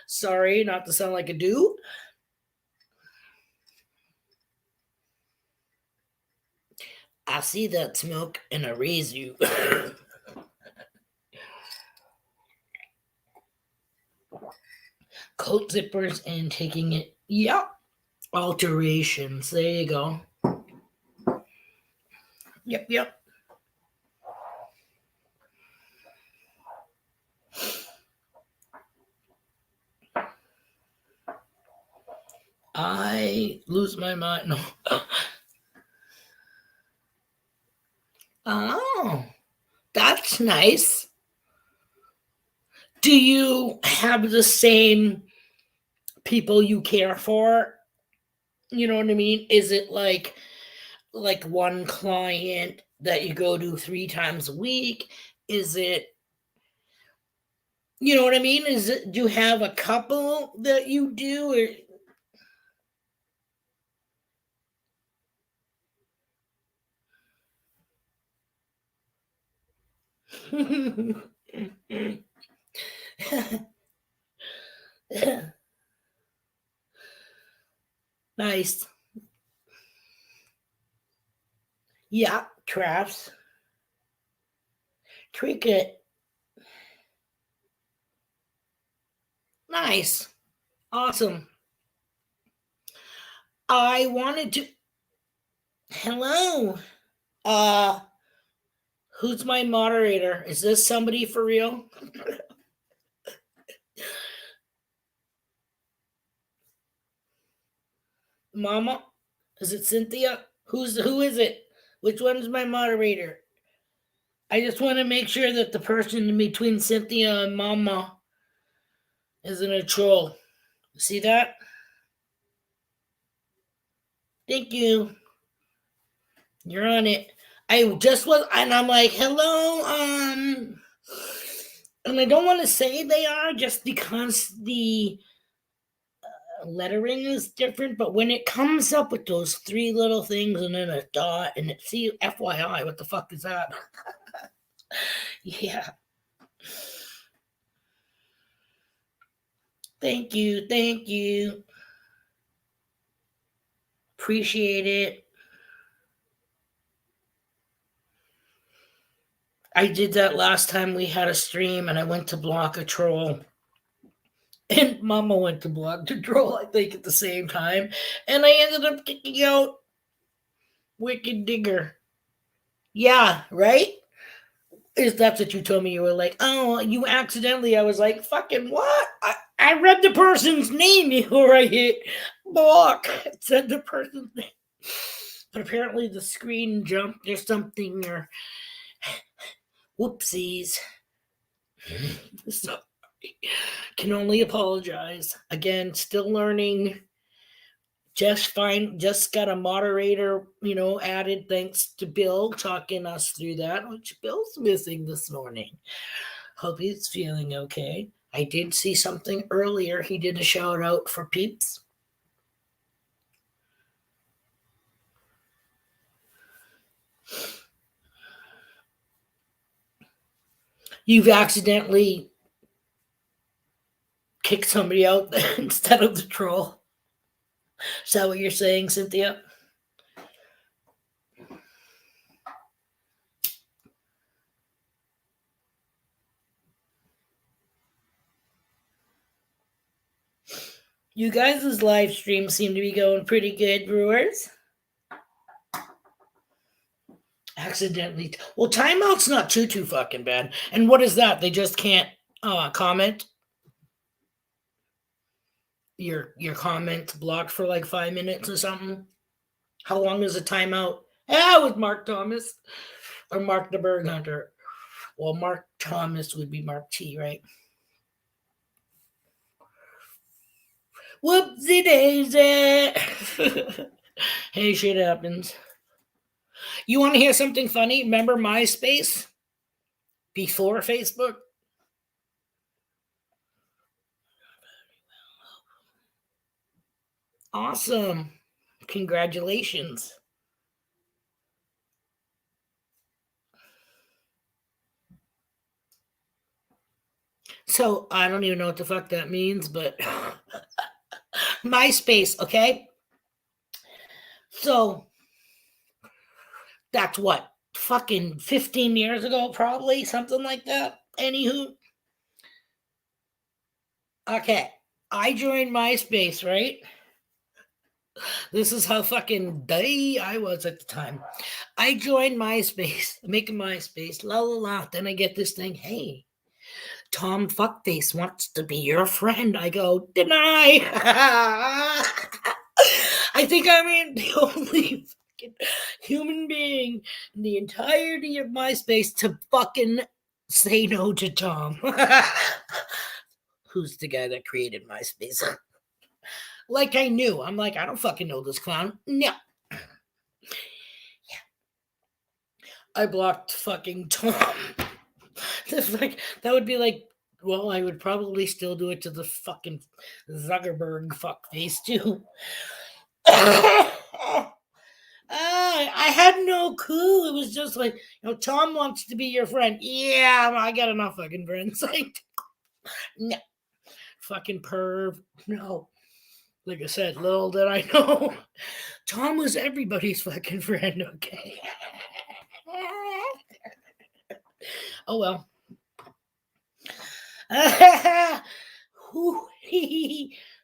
Sorry, not to sound like a dude. I see that smoke and I raise you. Coat zippers and taking it. Yep. Alterations. There you go. Yep. I lose my mind. No. Oh, that's nice. Do you have the same people you care for? You know what I mean? Is it like one client that you go to 3 times a week? Is it, you know what I mean? Is it, do you have a couple that you do or nice. Yeah, crafts. Cricket. Nice. Awesome. I wanted to hello. Uh who's my moderator? Is this somebody for real? Mama? Is it Cynthia? Who is it? Which one's my moderator? I just want to make sure that the person in between Cynthia and Mama isn't a troll. See that? Thank you. You're on it. I just was, and I'm like, hello, and I don't want to say they are just because the lettering is different, but when it comes up with those 3 little things and then a dot and it, see, FYI, what the fuck is that? Yeah. Thank you. Thank you. Appreciate it. I did that last time we had a stream and I went to block a troll. And Mama went to block the troll, I think, at the same time. And I ended up kicking out Wicked Digger. Yeah, right? Is that's what you told me? You were like, oh, you accidentally. I was like, fucking what? I read the person's name before I hit block. It said the person's name. But apparently the screen jumped or something, or whoopsies. Sorry. Can only apologize. Again, still learning. Just got a moderator, added thanks to Bill talking us through that, which Bill's missing this morning. Hope he's feeling okay. I did see something earlier. He did a shout out for peeps. You've accidentally kicked somebody out instead of the troll. Is that what you're saying, Cynthia? You guys' live stream seem to be going pretty good, Brewers. Accidentally. Well, timeout's not too fucking bad. And what is that? They just can't comment? Your comment blocked for like 5 minutes or something? How long is a timeout? With Mark Thomas or Mark the Berg Hunter. Well, Mark Thomas would be Mark T, right? Whoopsie daisy. Hey, shit happens. You want to hear something funny? Remember MySpace? Before Facebook? Awesome. Congratulations. So I don't even know what the fuck that means, but MySpace, okay? So that's what? Fucking 15 years ago, probably, something like that. Anywho. Okay. I joined MySpace, right? This is how fucking day I was at the time. I joined MySpace, making MySpace, la la la. Then I get this thing, hey, Tom Fuckface wants to be your friend. I go, deny. I think I am the only fucking human being in the entirety of MySpace to fucking say no to Tom. Who's the guy that created MySpace? Like I knew. I'm like, I don't fucking know this clown. No. I blocked fucking Tom. That's like that would be like, well, I would probably still do it to the fucking Zuckerberg fuckface too. I had no clue. It was just like, Tom wants to be your friend. Yeah, I got enough fucking friends. Like, no, fucking perv. No. Like I said, little did I know, Tom was everybody's fucking friend. Okay. Oh well.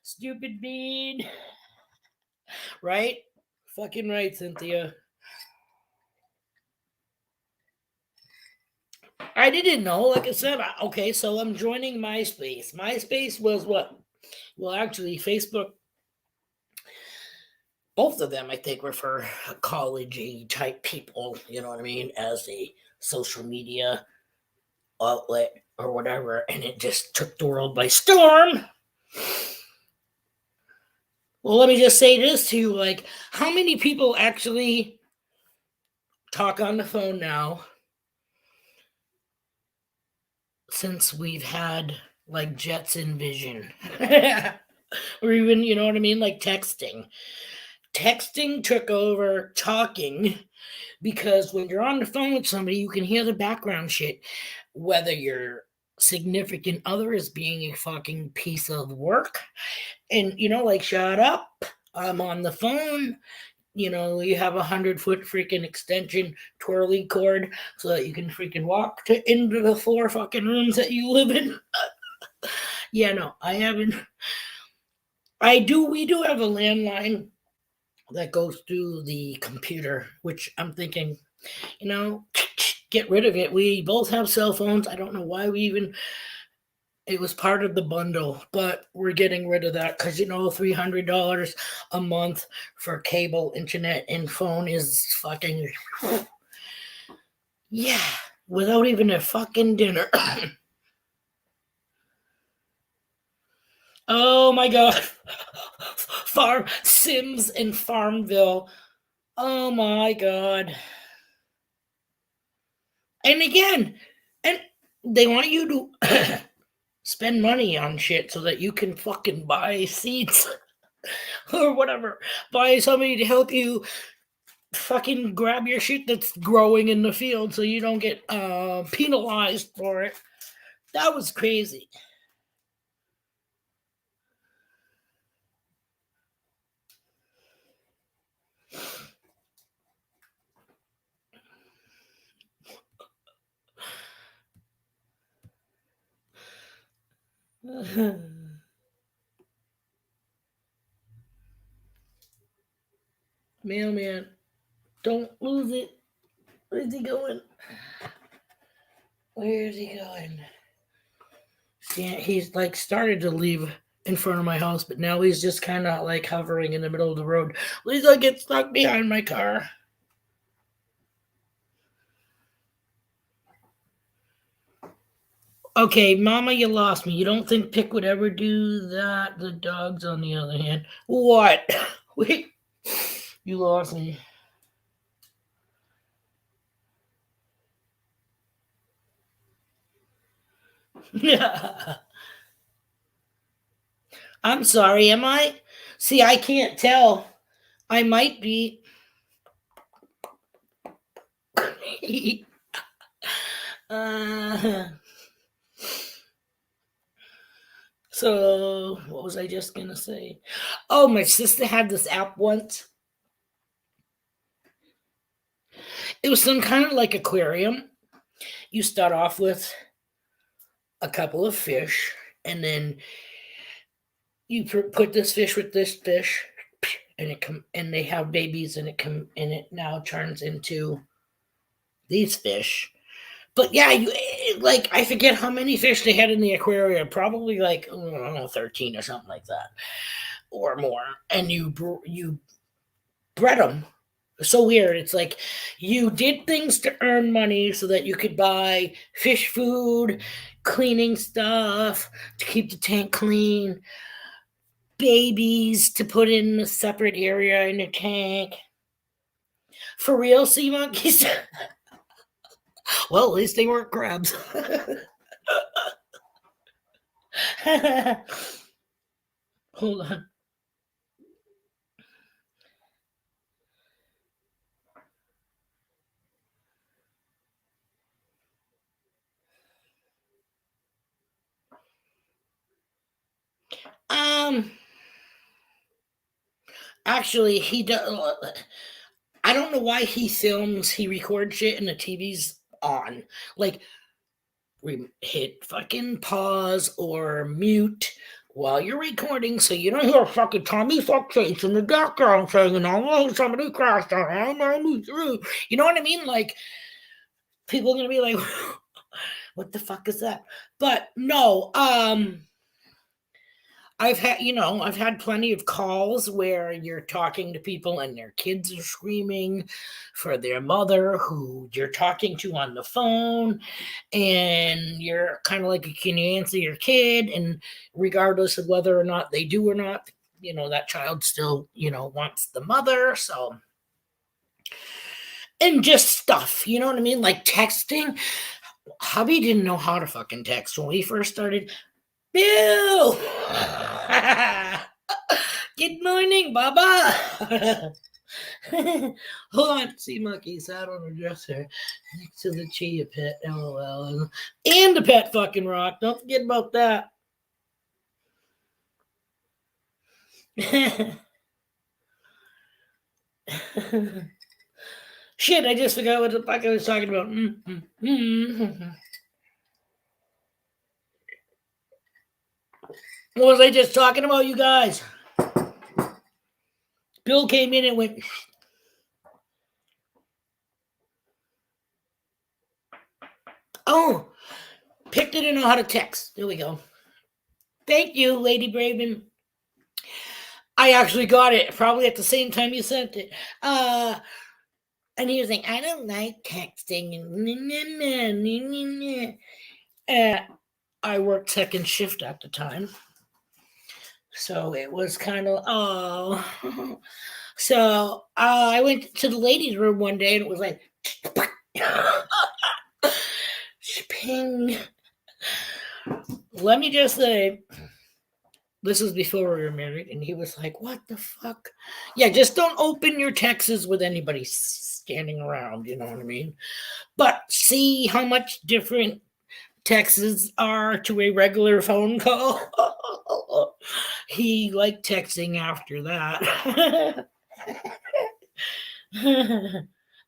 Stupid bean. Right? Fucking right, Cynthia. I didn't know. Like I said, okay, so I'm joining MySpace. MySpace was what? Well, actually, Facebook, both of them, I think, were for college type people, you know what I mean, as a social media outlet or whatever, and it just took the world by storm. Well, let me just say this to you, like, how many people actually talk on the phone now since we've had like Jetson Vision? Or even, you know what I mean, like texting. Texting took over talking because when you're on the phone with somebody, you can hear the background shit, whether your significant other is being a fucking piece of work and, like, shut up, I'm on the phone. You have 100-foot freaking extension twirly cord so that you can freaking walk into the 4 fucking rooms that you live in. Yeah, no, I haven't. We do have a landline that goes through the computer, which I'm thinking, get rid of it. We both have cell phones. I don't know why it was part of the bundle, but we're getting rid of that because, $300 a month for cable, internet, and phone is fucking, yeah, without even a fucking dinner. Oh my God. Farm Sims in Farmville. Oh my God. And again, and they want you to spend money on shit so that you can fucking buy seeds or whatever. Buy somebody to help you fucking grab your shit that's growing in the field so you don't get penalized for it. That was crazy. Mailman, don't lose it. Where's he going? Where's he going? Yeah, he's like started to leave in front of my house, but now he's just kind of like hovering in the middle of the road. Please don't get stuck behind my car. Okay, Mama, you lost me. You don't think Pick would ever do that? The dogs, on the other hand. What? Wait, you lost me. I'm sorry, am I? See, I can't tell. I might be. uh, so, what was I just going to say? Oh, my sister had this app once. It was some kind of like aquarium. You start off with a couple of fish, and then you put this fish with this fish, and they have babies, and it now turns into these fish. But yeah, like, I forget how many fish they had in the aquarium. Probably like, I don't know, 13 or something like that, or more. And you bred them. So weird. It's like you did things to earn money so that you could buy fish food, cleaning stuff to keep the tank clean, babies to put in a separate area in the tank. For real, sea monkeys? Well, at least they weren't crabs. Hold on. Um, actually, he does. I don't know why he records shit and the TV's on. Like, we hit fucking pause or mute while you're recording so you don't hear fucking Tommy Fuckface in the background saying, oh, somebody crashed on me through. You know what I mean? Like, people are gonna be like, what the fuck is that? But no, I've had plenty of calls where you're talking to people and their kids are screaming for their mother who you're talking to on the phone, and you're kind of like, can you answer your kid? And regardless of whether or not they do or not, that child still, wants the mother. So, and just stuff, you know what I mean? Like texting. Hubby didn't know how to fucking text when we first started. Bill! Good morning, Baba! Hold on, sea monkey sat on the dresser next to the chia pet, lol. And the pet fucking rock. Don't forget about that. Shit, I just forgot what the fuck I was talking about. What was I just talking about, you guys? Bill came in and went. Oh, Pick didn't know how to text. There we go. Thank you, Lady Braven. I actually got it probably at the same time you sent it. And he was like, I don't like texting. I worked second shift at the time. So it was kind of, oh. So I went to the ladies' room one day and it was like, ping. Let me just say, this was before we were married, and he was like, what the fuck? Yeah, just don't open your texts with anybody standing around, you know what I mean? But see how much different texts are to a regular phone call. He liked texting after that.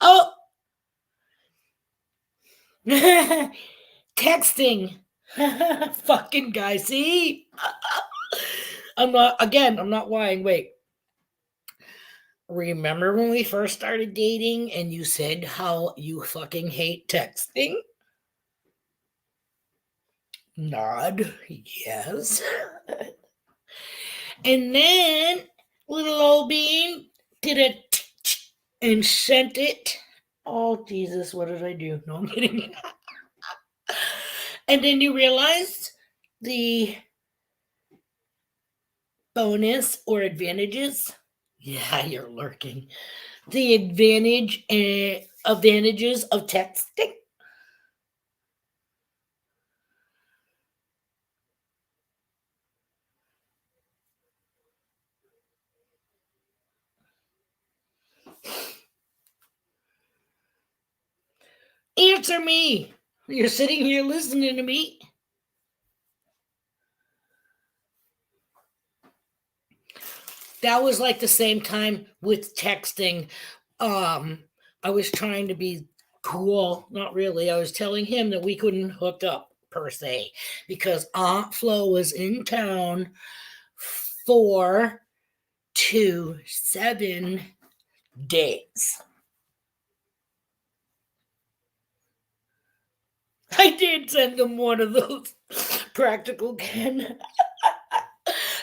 Oh, texting. Fucking guy, see? I'm not lying. Wait. Remember when we first started dating and you said how you fucking hate texting? Nod. Yes. And then little old bean did it and sent it. Oh, Jesus, what did I do? No, I'm kidding. And then you realized the bonus or advantages. Yeah, you're lurking. The advantages of texting. Answer me. You're sitting here listening to me. That was like the same time with texting. I was trying to be cool. Not really. I was telling him that we couldn't hook up per se because Aunt Flo was in town 4 to 7 days. I did send him one of those practical Ken.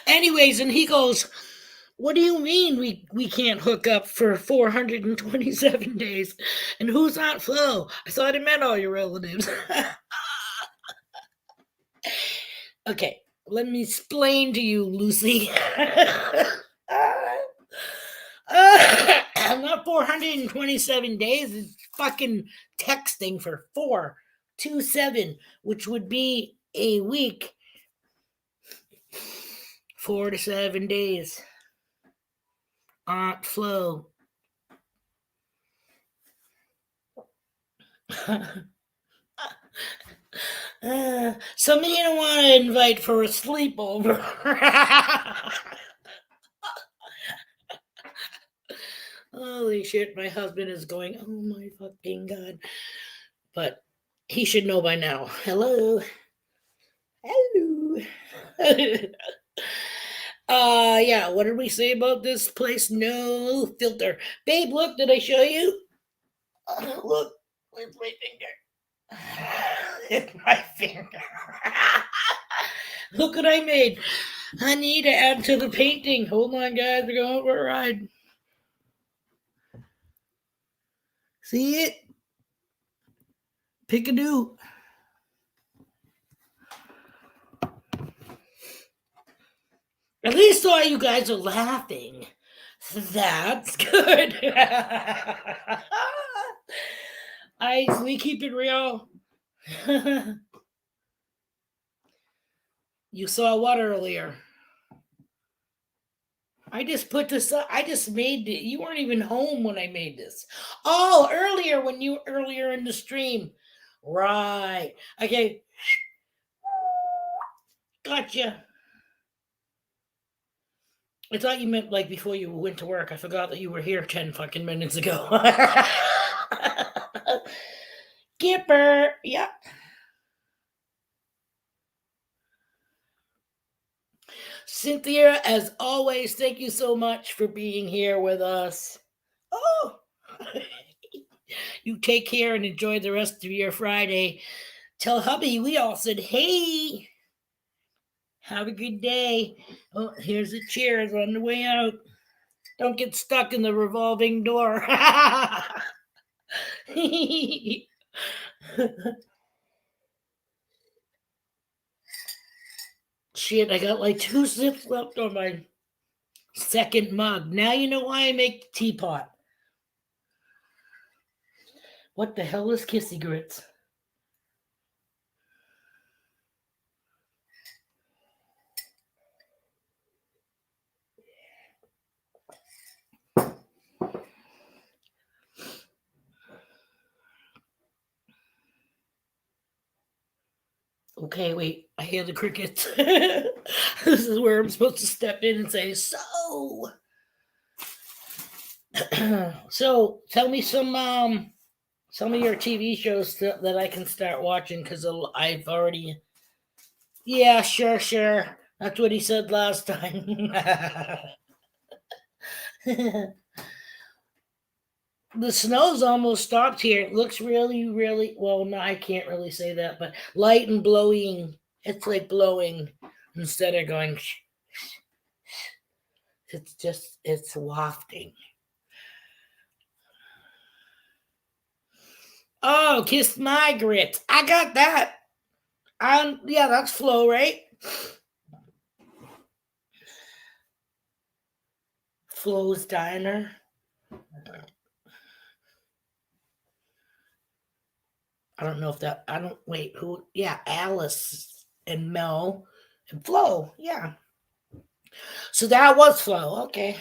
Anyways, and he goes, What do you mean we can't hook up for 427 days? And who's not Flo? I thought it meant all your relatives. Okay, let me explain to you, Lucy. Not 427 days. It's fucking texting for 427, which would be a week. 4 to 7 days. Aunt Flo. Somebody you don't want to invite for a sleepover. Holy shit, my husband is going, oh my fucking god. But he should know by now. Hello. Hello. Yeah, what did we say about this place? No filter. Babe, look, did I show you? Look, where's my finger? It's my finger. Look what I made. I need to add to the painting. Hold on, guys. We're going for a ride. See it? Pick-a-doo. At least all you guys are laughing. That's good. We keep it real. You saw what earlier? I just put this up. I just made it. You weren't even home when I made this. Oh, earlier in the stream. Right. Okay. Gotcha. I thought you meant like before you went to work. I forgot that you were here 10 fucking minutes ago. Gipper. Yep. Cynthia, as always, thank you so much for being here with us. Oh, you take care and enjoy the rest of your Friday. Tell hubby we all said, hey, have a good day. Oh, here's the chairs on the way out. Don't get stuck in the revolving door. Shit, I got like 2 sips left on my second mug. Now you know why I make the teapot. What the hell is Kissy Grits? Okay, wait, I hear the crickets. This is where I'm supposed to step in and say, so. So, tell me some of your TV shows that I can start watching because I've already. Yeah, sure. That's what he said last time. The snow's almost stopped here. It looks really well. No, I can't really say that, but light and blowing. It's like blowing instead of going. It's wafting. Oh, kiss my grits. I got that. Yeah, that's Flo, right? Flo's Diner. I don't know if that. I don't wait. Who? Yeah, Alice and Mel and Flo. Yeah. So that was Flo. Okay.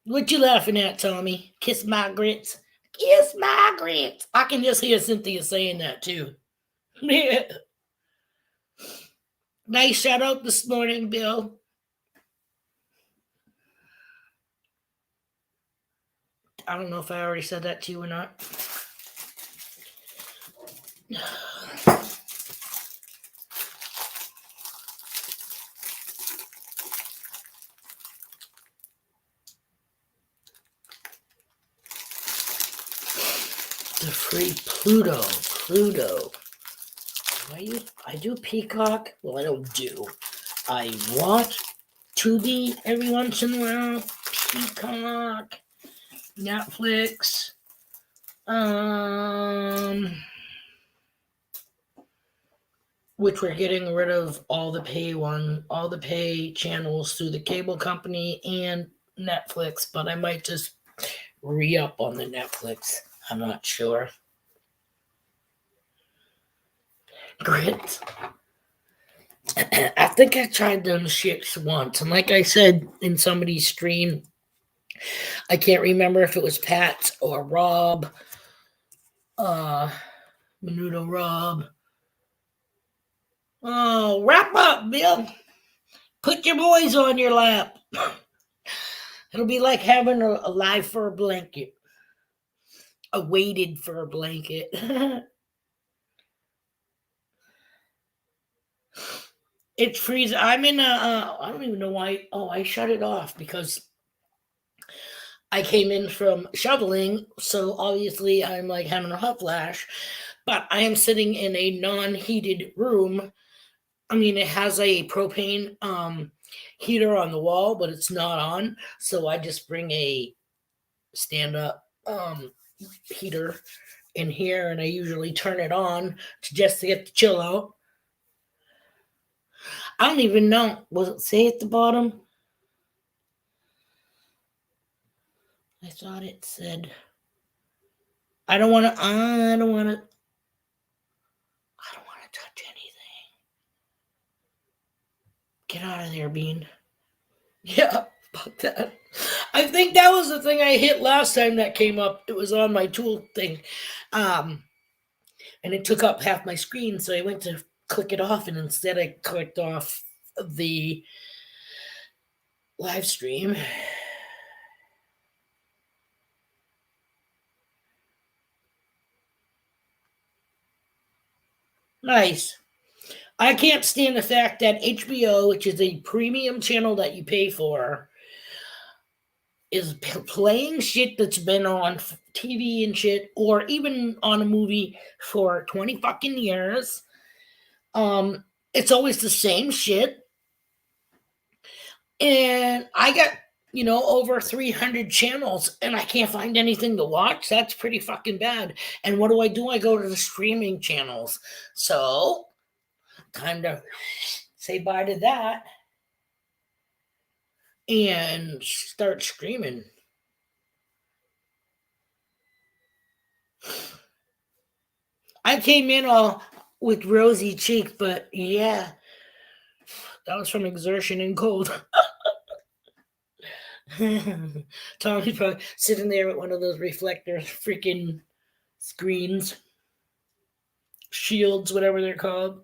What you laughing at, Tommy? Kiss my grits. Kiss my grits. I can just hear Cynthia saying that too. Nice shout out this morning, Bill. I don't know if I already said that to you or not. The free Pluto. I do Peacock. Well, I don't do. I watch Tubi every once in a while. Peacock, Netflix. Um, which we're getting rid of all the pay channels through the cable company and Netflix. But I might just re up on the Netflix. I'm not sure. Grit. I think I tried them shits once, and like I said in somebody's stream, I can't remember if it was Pat or Rob, uh, Menudo Rob. Oh, wrap up, Bill. Put your boys on your lap. It'll be like having a live fur blanket, a weighted fur blanket. It's freezing. I'm in a. I don't even know why. Oh, I shut it off because I came in from shoveling, so obviously I'm like having a hot flash. But I am sitting in a non-heated room. I mean, it has a propane heater on the wall, but it's not on. So I just bring a stand-up heater in here, and I usually turn it on just to get the chill out. I don't even know. Was it say at the bottom? I thought it said. I don't want to. I don't want to. I don't want to touch anything. Get out of there, Bean. Yeah, fuck that. I think that was the thing I hit last time that came up. It was on my tool thing. Um, and it took up half my screen, so I went to click it off, and instead I clicked off the live stream. Nice. I can't stand the fact that HBO, which is a premium channel that you pay for, is playing shit that's been on TV and shit, or even on a movie for 20 fucking years. It's always the same shit. And I got, over 300 channels and I can't find anything to watch. That's pretty fucking bad. And what do? I go to the streaming channels. So, time to say bye to that and start streaming. I came in all with rosy cheeks, but yeah, that was from exertion and cold. Tommy's probably sitting there with one of those reflector freaking screens, shields, whatever they're called.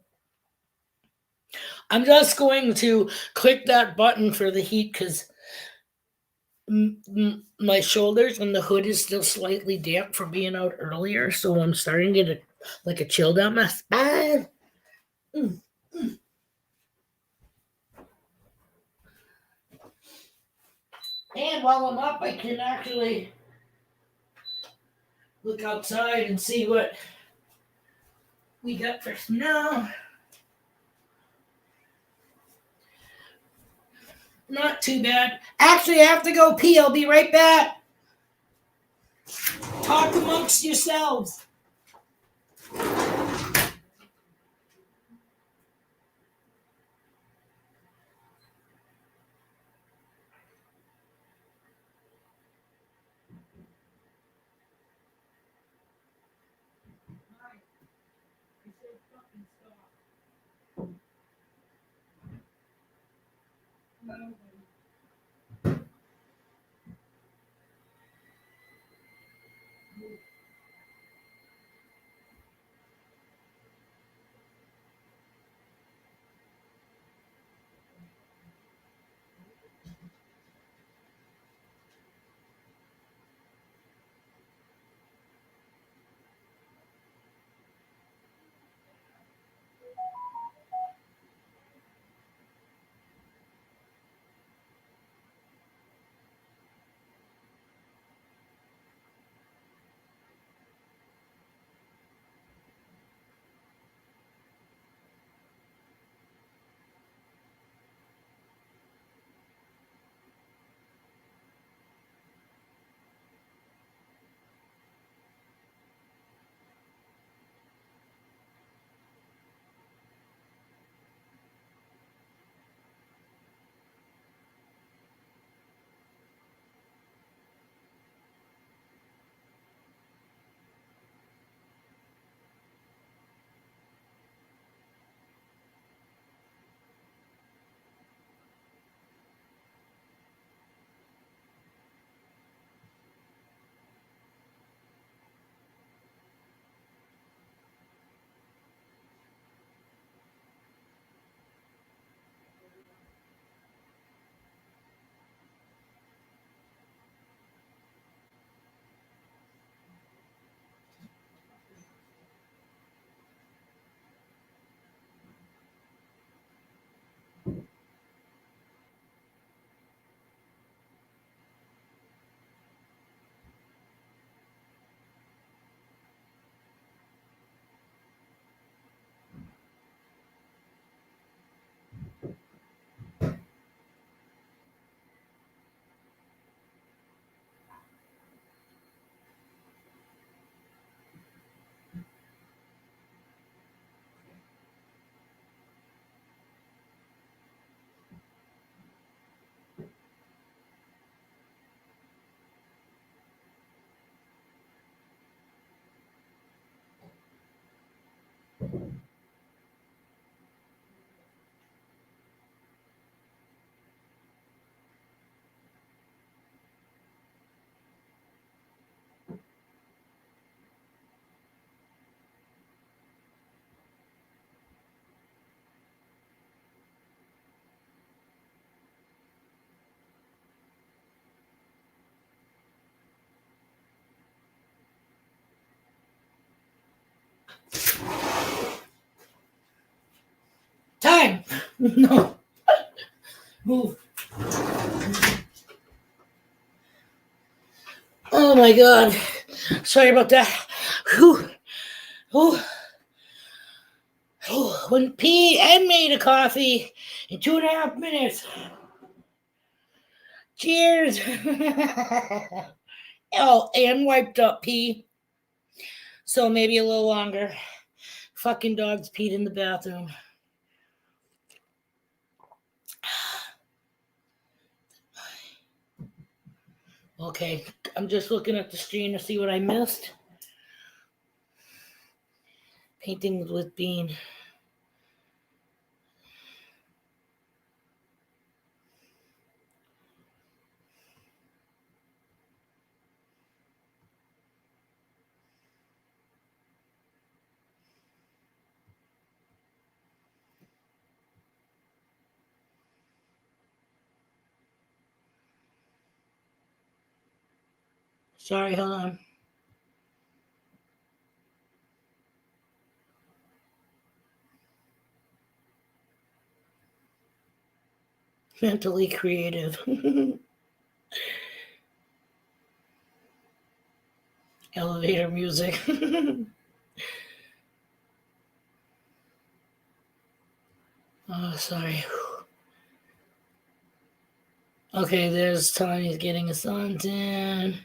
I'm just going to click that button for the heat because my shoulders and the hood is still slightly damp from being out earlier, so I'm starting to get a chill down my spine. And while I'm up, I can actually look outside and see what we got for snow. Not too bad. Actually, I have to go pee. I'll be right back. Talk amongst yourselves. Time. No. Move. Oh my god. Sorry about that. Whew. Whew. When P and made a coffee in 2.5 minutes. Cheers. Oh, and wiped up P. So maybe a little longer. Fucking dogs peed in the bathroom. Okay, I'm just looking at the screen to see what I missed. Paintings with Bean. Sorry, hold on. Mentally creative. Elevator music. Oh, sorry. Okay, there's Tony's getting a suntan.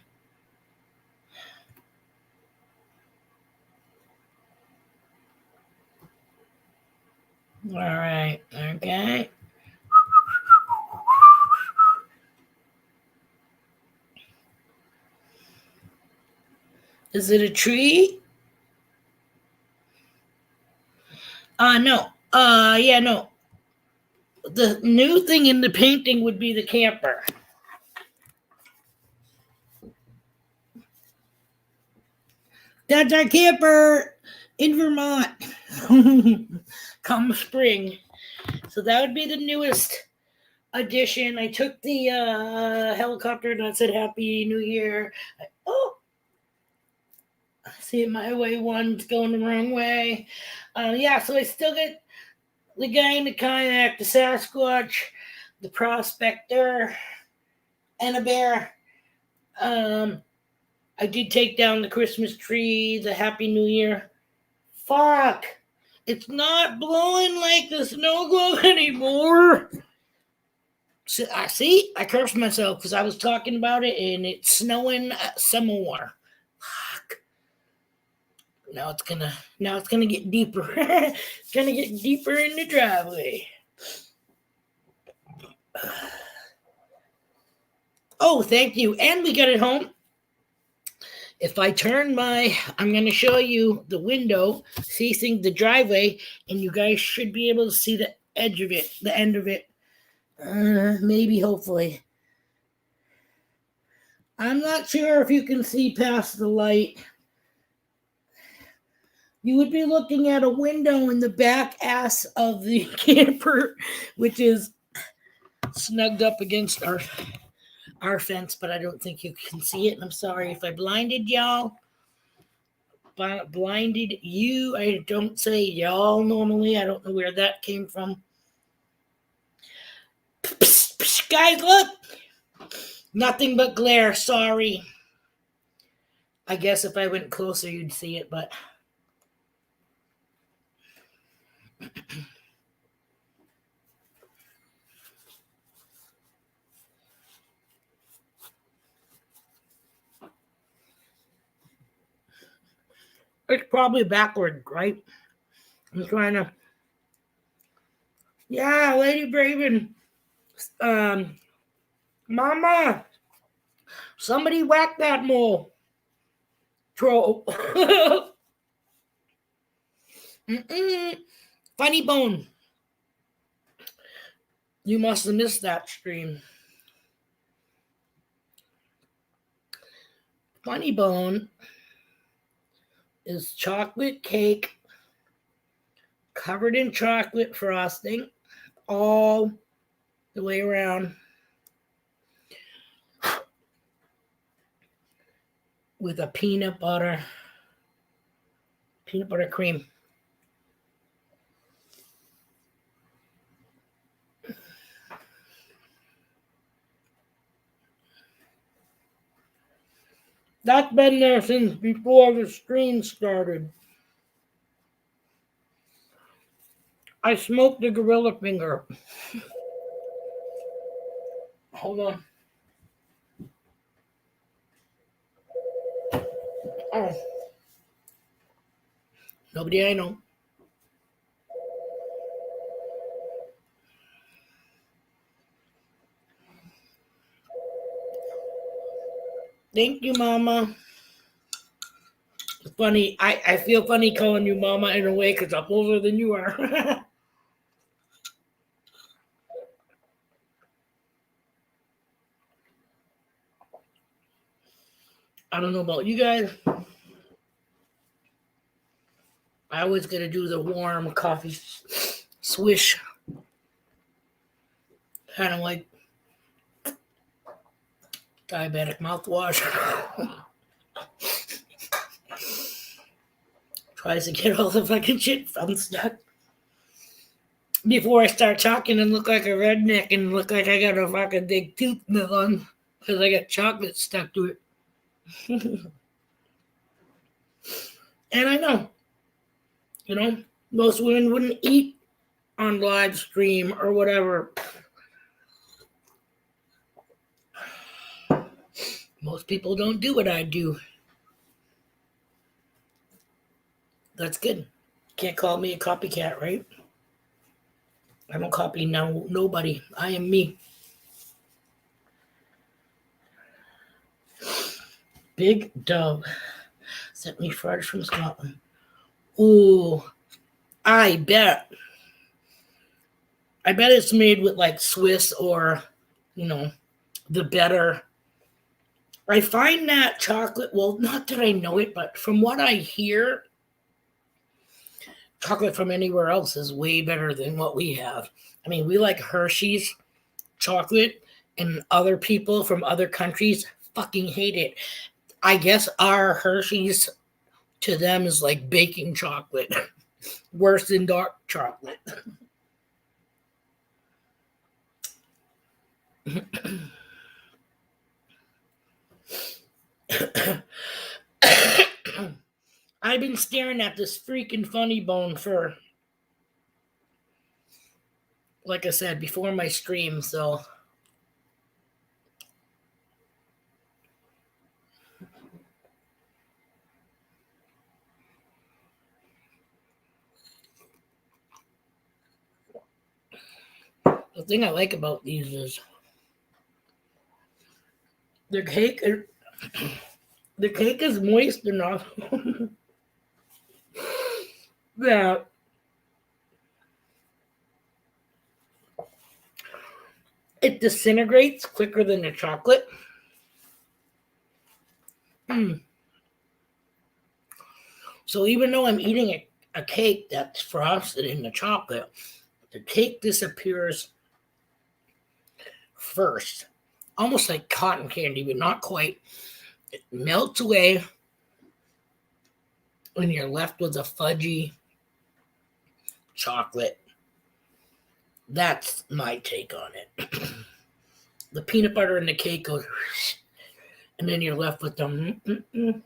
All right, okay. Is it a tree? No. Yeah, no. The new thing in the painting would be the camper. That's our camper in Vermont. Come spring. So that would be the newest addition. I took the helicopter that said Happy New Year. Oh, I see it my way. One's going the wrong way. Yeah, so I still get the guy in the kayak, the Sasquatch, the prospector, and a bear. I did take down the Christmas tree, the Happy New Year. Fuck! It's not blowing like the snow globe anymore. So, I see. I cursed myself because I was talking about it, and it's snowing some more. Fuck! Now it's gonna get deeper. It's gonna get deeper in the driveway. Oh, thank you. And we got it home. If I turn I'm going to show you the window facing the driveway, and you guys should be able to see the edge of it, the end of it. Maybe, hopefully. I'm not sure if you can see past the light. You would be looking at a window in the back ass of the camper, which is snugged up against our fence, but I don't think you can see it. And I'm sorry if I blinded y'all. Blinded you. I don't say y'all normally. I don't know where that came from. Psst, psst, guys, look. Nothing but glare. Sorry. I guess if I went closer, you'd see it, but. It's probably backward, right? I'm trying to. Yeah, Lady Braven. Mama, somebody whack that mole. Troll. Funny Bone. You must have missed that stream. Funny Bone is chocolate cake covered in chocolate frosting all the way around with a peanut butter peanut butter cream. That's been there since before the stream started. I smoked the gorilla finger. Hold on. Oh, nobody I know. Thank you, Mama. It's funny. I feel funny calling you Mama in a way because I'm older than you are. I don't know about you guys. I always got to do the warm coffee swish, kind of like diabetic mouthwash. Tries to get all the fucking shit unstuck before I start talking and look like a redneck and look like I got a fucking big tooth on because I got chocolate stuck to it. And I know, most women wouldn't eat on live stream or whatever. Most people don't do what I do. That's good. Can't call me a copycat, right? I don't copy nobody. I am me. Big Dove sent me fried from Scotland. Ooh, I bet. I bet it's made with like Swiss or, the better. I find that chocolate, well, not that I know it, but from what I hear, chocolate from anywhere else is way better than what we have. I mean, we like Hershey's chocolate, and other people from other countries fucking hate it. I guess our Hershey's to them is like baking chocolate, worse than dark chocolate. I've been staring at this freaking funny bone for, like I said, before my stream, so. The thing I like about these is the cake is moist enough that it disintegrates quicker than the chocolate. So even though I'm eating a cake that's frosted in the chocolate, the cake disappears first. Almost like cotton candy, but not quite. It melts away, and you're left with a fudgy chocolate. That's my take on it. The peanut butter in the cake goes, and then you're left with the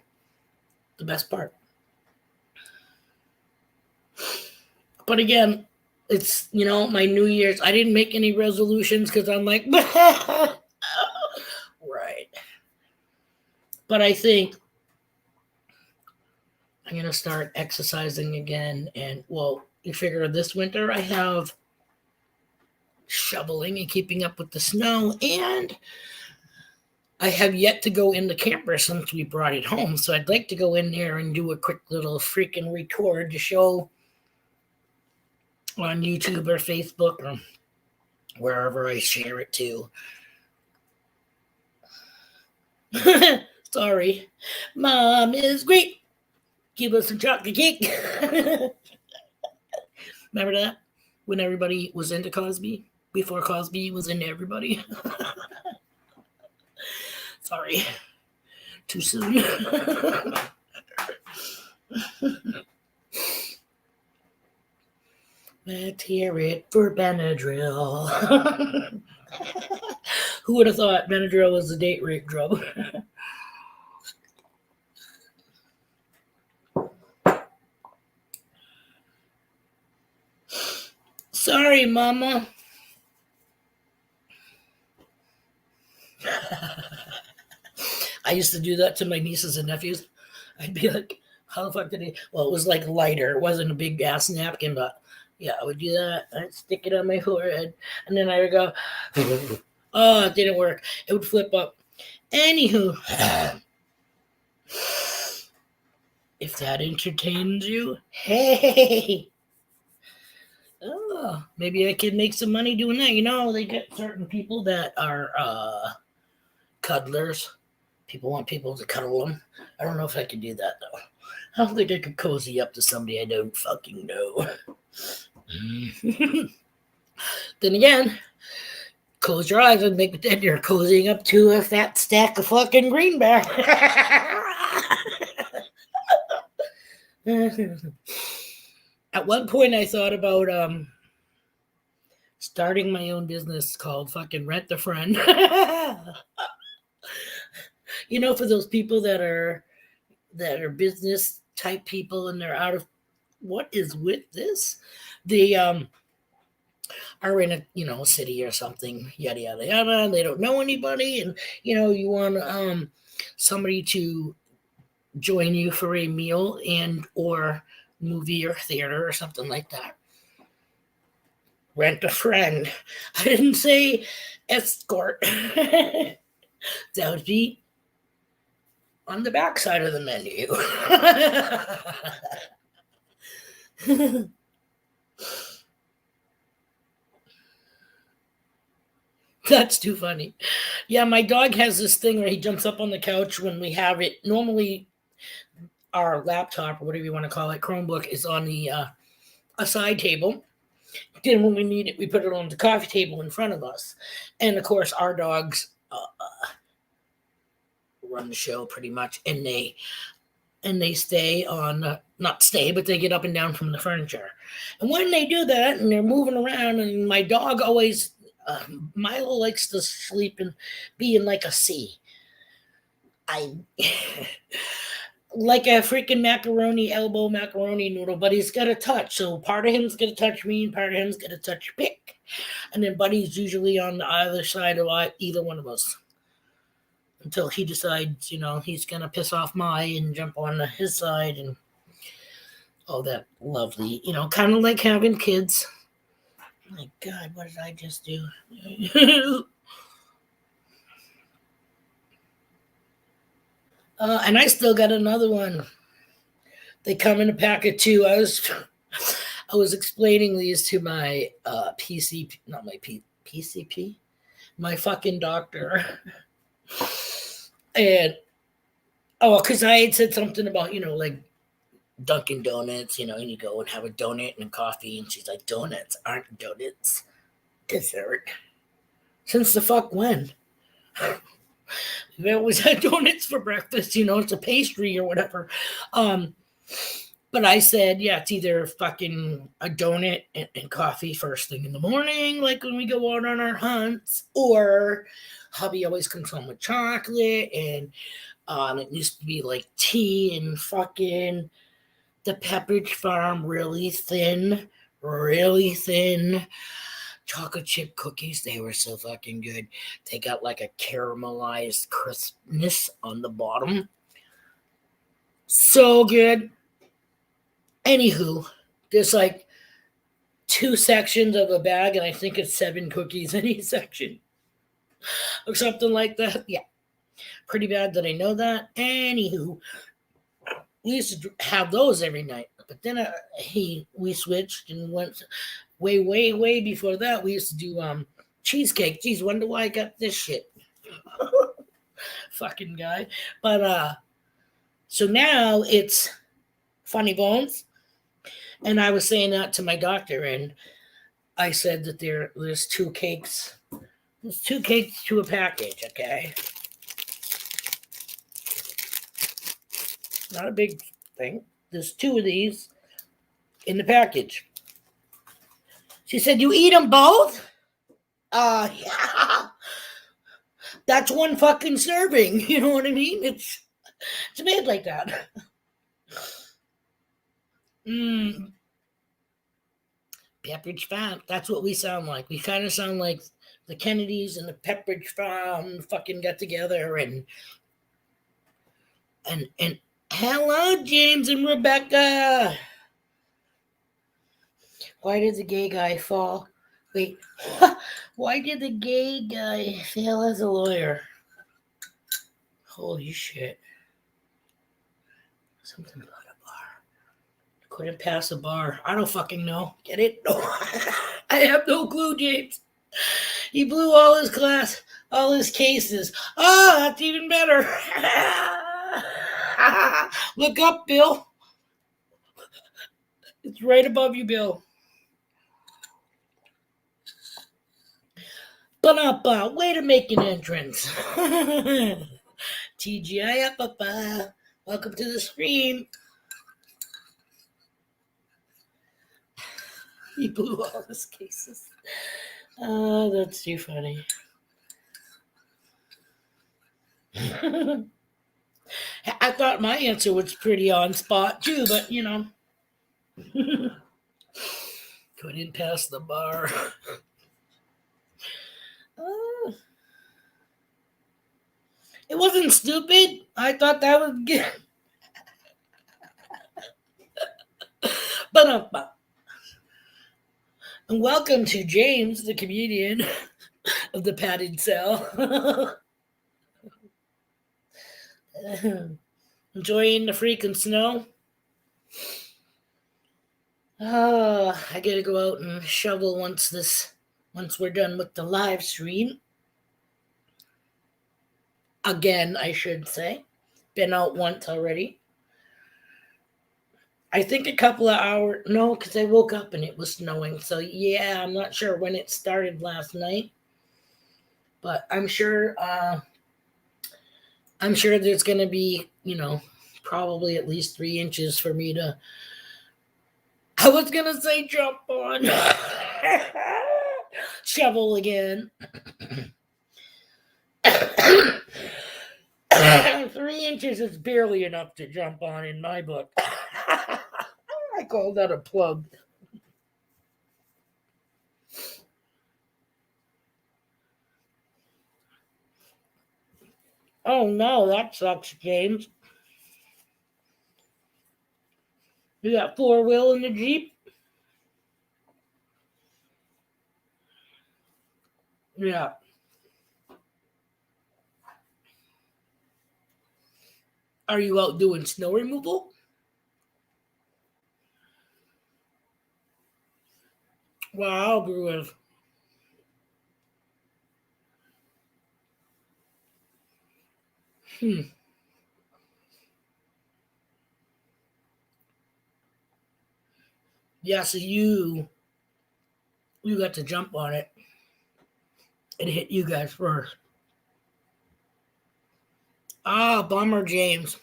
best part. But again, it's, my New Year's. I didn't make any resolutions because I'm like, right. But I think I'm going to start exercising again. And, well, you figure this winter I have shoveling and keeping up with the snow. And I have yet to go in the camper since we brought it home. So I'd like to go in there and do a quick little freaking record to show on YouTube or Facebook or wherever I share it to. Sorry. Mom is great. Give us some chocolate cake. Remember that? When everybody was into Cosby? Before Cosby was into everybody? Sorry. Too soon. Let's hear it for Benadryl. Who would have thought Benadryl was a date rape drug? Sorry, Mama. I used to do that to my nieces and nephews. I'd be like, how the fuck did he? Well, it was like lighter. It wasn't a big ass napkin, but yeah, I would do that. I'd stick it on my forehead. And then I would go, oh, it didn't work. It would flip up. Anywho, if that entertains you, hey. Oh, maybe I could make some money doing that. You know, they get certain people that are cuddlers. People want people to cuddle them. I don't know if I could do that though. I don't think I could cozy up to somebody I don't fucking know. Then again, close your eyes and make pretend you're cozying up to a fat stack of fucking greenback. At one point, I thought about starting my own business called fucking Rent a Friend. You know, for those people that are business type people and they're out of what is with this? They are in a city or something, yada yada yada. And they don't know anybody, and you want somebody to join you for a meal and or movie or theater or something like that. Rent a friend. I didn't say escort. That would be on the back side of the menu. That's too funny. Yeah, my dog has this thing where he jumps up on the couch when we have it. Normally, our laptop or whatever you want to call it, Chromebook, is on the a side table. Then when we need it, we put it on the coffee table in front of us. And of course, our dogs run the show pretty much, and they stay on not stay, but they get up and down from the furniture. And when they do that, and they're moving around, and my dog always Milo likes to sleep and be in like a C. I like a freaking macaroni elbow macaroni noodle, but he's got a touch. So part of him's gonna touch me, and part of him's gonna touch Pick, and then Buddy's usually on the other side of either one of us until he decides, he's gonna piss off my and jump on his side and all that lovely, kind of like having kids. My God, what did I just do? And I still got another one. They come in a pack of two. I was explaining these to my PCP, not my PCP, my fucking doctor, and because I had said something about like Dunkin' Donuts, and you go and have a donut and a coffee, and she's like, donuts aren't donuts, dessert. Since the fuck when? We always had donuts for breakfast, it's a pastry or whatever. But I said, yeah, it's either fucking a donut and coffee first thing in the morning, like when we go out on our hunts, or hubby always comes home with chocolate, and it used to be like tea and fucking the Pepperidge Farm really thin chocolate chip cookies. They were so fucking good. They got like a caramelized crispness on the bottom. So good. Anywho, there's like two sections of a bag, and I think it's 7 cookies in each section or something like that. Yeah, pretty bad that I know that. Anywho, we used to have those every night, but then we switched and went way before that. We used to do cheesecake. Geez, wonder why I got this shit. Fucking guy. But so now it's Funny Bones. And I was saying that to my doctor, and I said that there's 2 cakes. There's 2 cakes to a package, okay? Not a big thing. There's 2 of these in the package. She said, "You eat them both?" Yeah. That's one fucking serving. You know what I mean? It's made like that. Mm, Pepperidge Farm. That's what we sound like. We kind of sound like the Kennedys and the Pepperidge Farm fucking got together and hello, James and Rebecca. Why did the gay guy fall? Wait, why did the gay guy fail as a lawyer? Holy shit! Something about a bar. Couldn't pass a bar. I don't fucking know. Get it? No, I have no clue, James. He blew all his cases. Oh, that's even better. Look up, Bill. It's right above you, Bill. Ba-da-ba, way to make an entrance. TGI, welcome to the stream. He blew all his cases. Oh, that's too funny. I thought my answer was pretty on spot too, but you know. Couldn't pass the bar. Uh, it wasn't stupid. I thought that was good. But and welcome to James, the comedian of the padded cell. Enjoying the freaking snow. I gotta go out and shovel once we're done with the live stream. Again, I should say. Been out once already. I think a couple of hours. No, because I woke up and it was snowing. So yeah, I'm not sure when it started last night, but I'm sure. I'm sure there's gonna be, probably at least 3 inches for me to. I was gonna say jump on. Shovel again. 3 inches is barely enough to jump on in my book. I call that a plug. Oh no, that sucks, James. You got four-wheel in the Jeep? Yeah. Are you out doing snow removal? Wow, Brewers. Hmm. Yeah, so you got to jump on it. It hit you guys first. Ah, bummer, James.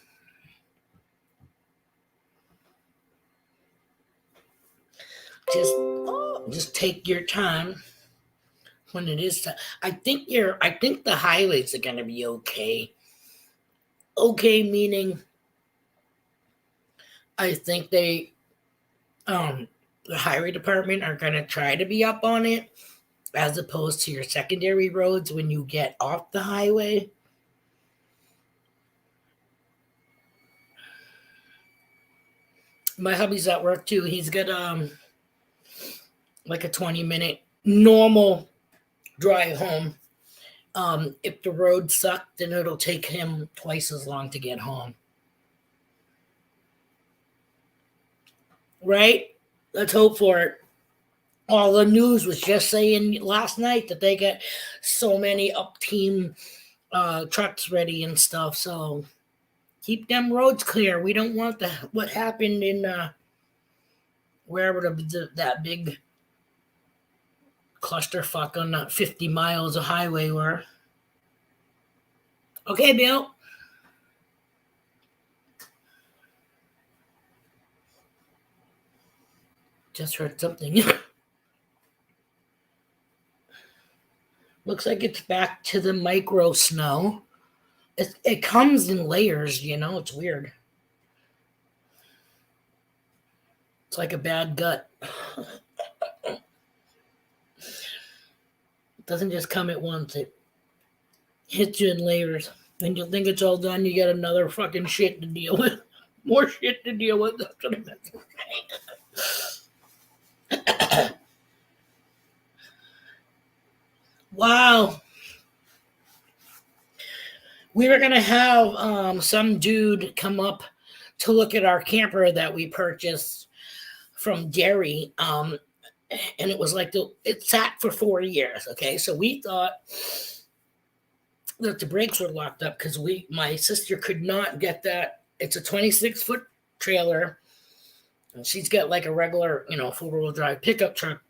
Just take your time when it is time. I think the highways are gonna be okay. Okay, meaning I think the highway department are gonna try to be up on it as opposed to your secondary roads when you get off the highway. My hubby's at work too. He's got like a 20-minute normal drive home. If the roads suck, then it'll take him twice as long to get home. Right? Let's hope for it. All the news was just saying last night that they got so many up team trucks ready and stuff. So keep them roads clear. We don't want what happened in wherever that big clusterfuck on that 50 miles of highway were. Okay, Bill. Just heard something. Looks like it's back to the micro snow. It comes in layers, it's weird. It's like a bad gut. It doesn't just come at once, it hits you in layers. Then you think it's all done, you get another fucking shit to deal with. More shit to deal with. That's what I meant to say. Wow. We were gonna have some dude come up to look at our camper that we purchased from Derry. And it was like it sat for 4 years. Okay, so we thought that the brakes were locked up because my sister could not get that. It's a 26-foot trailer, and she's got like a regular, 4-wheel drive pickup truck,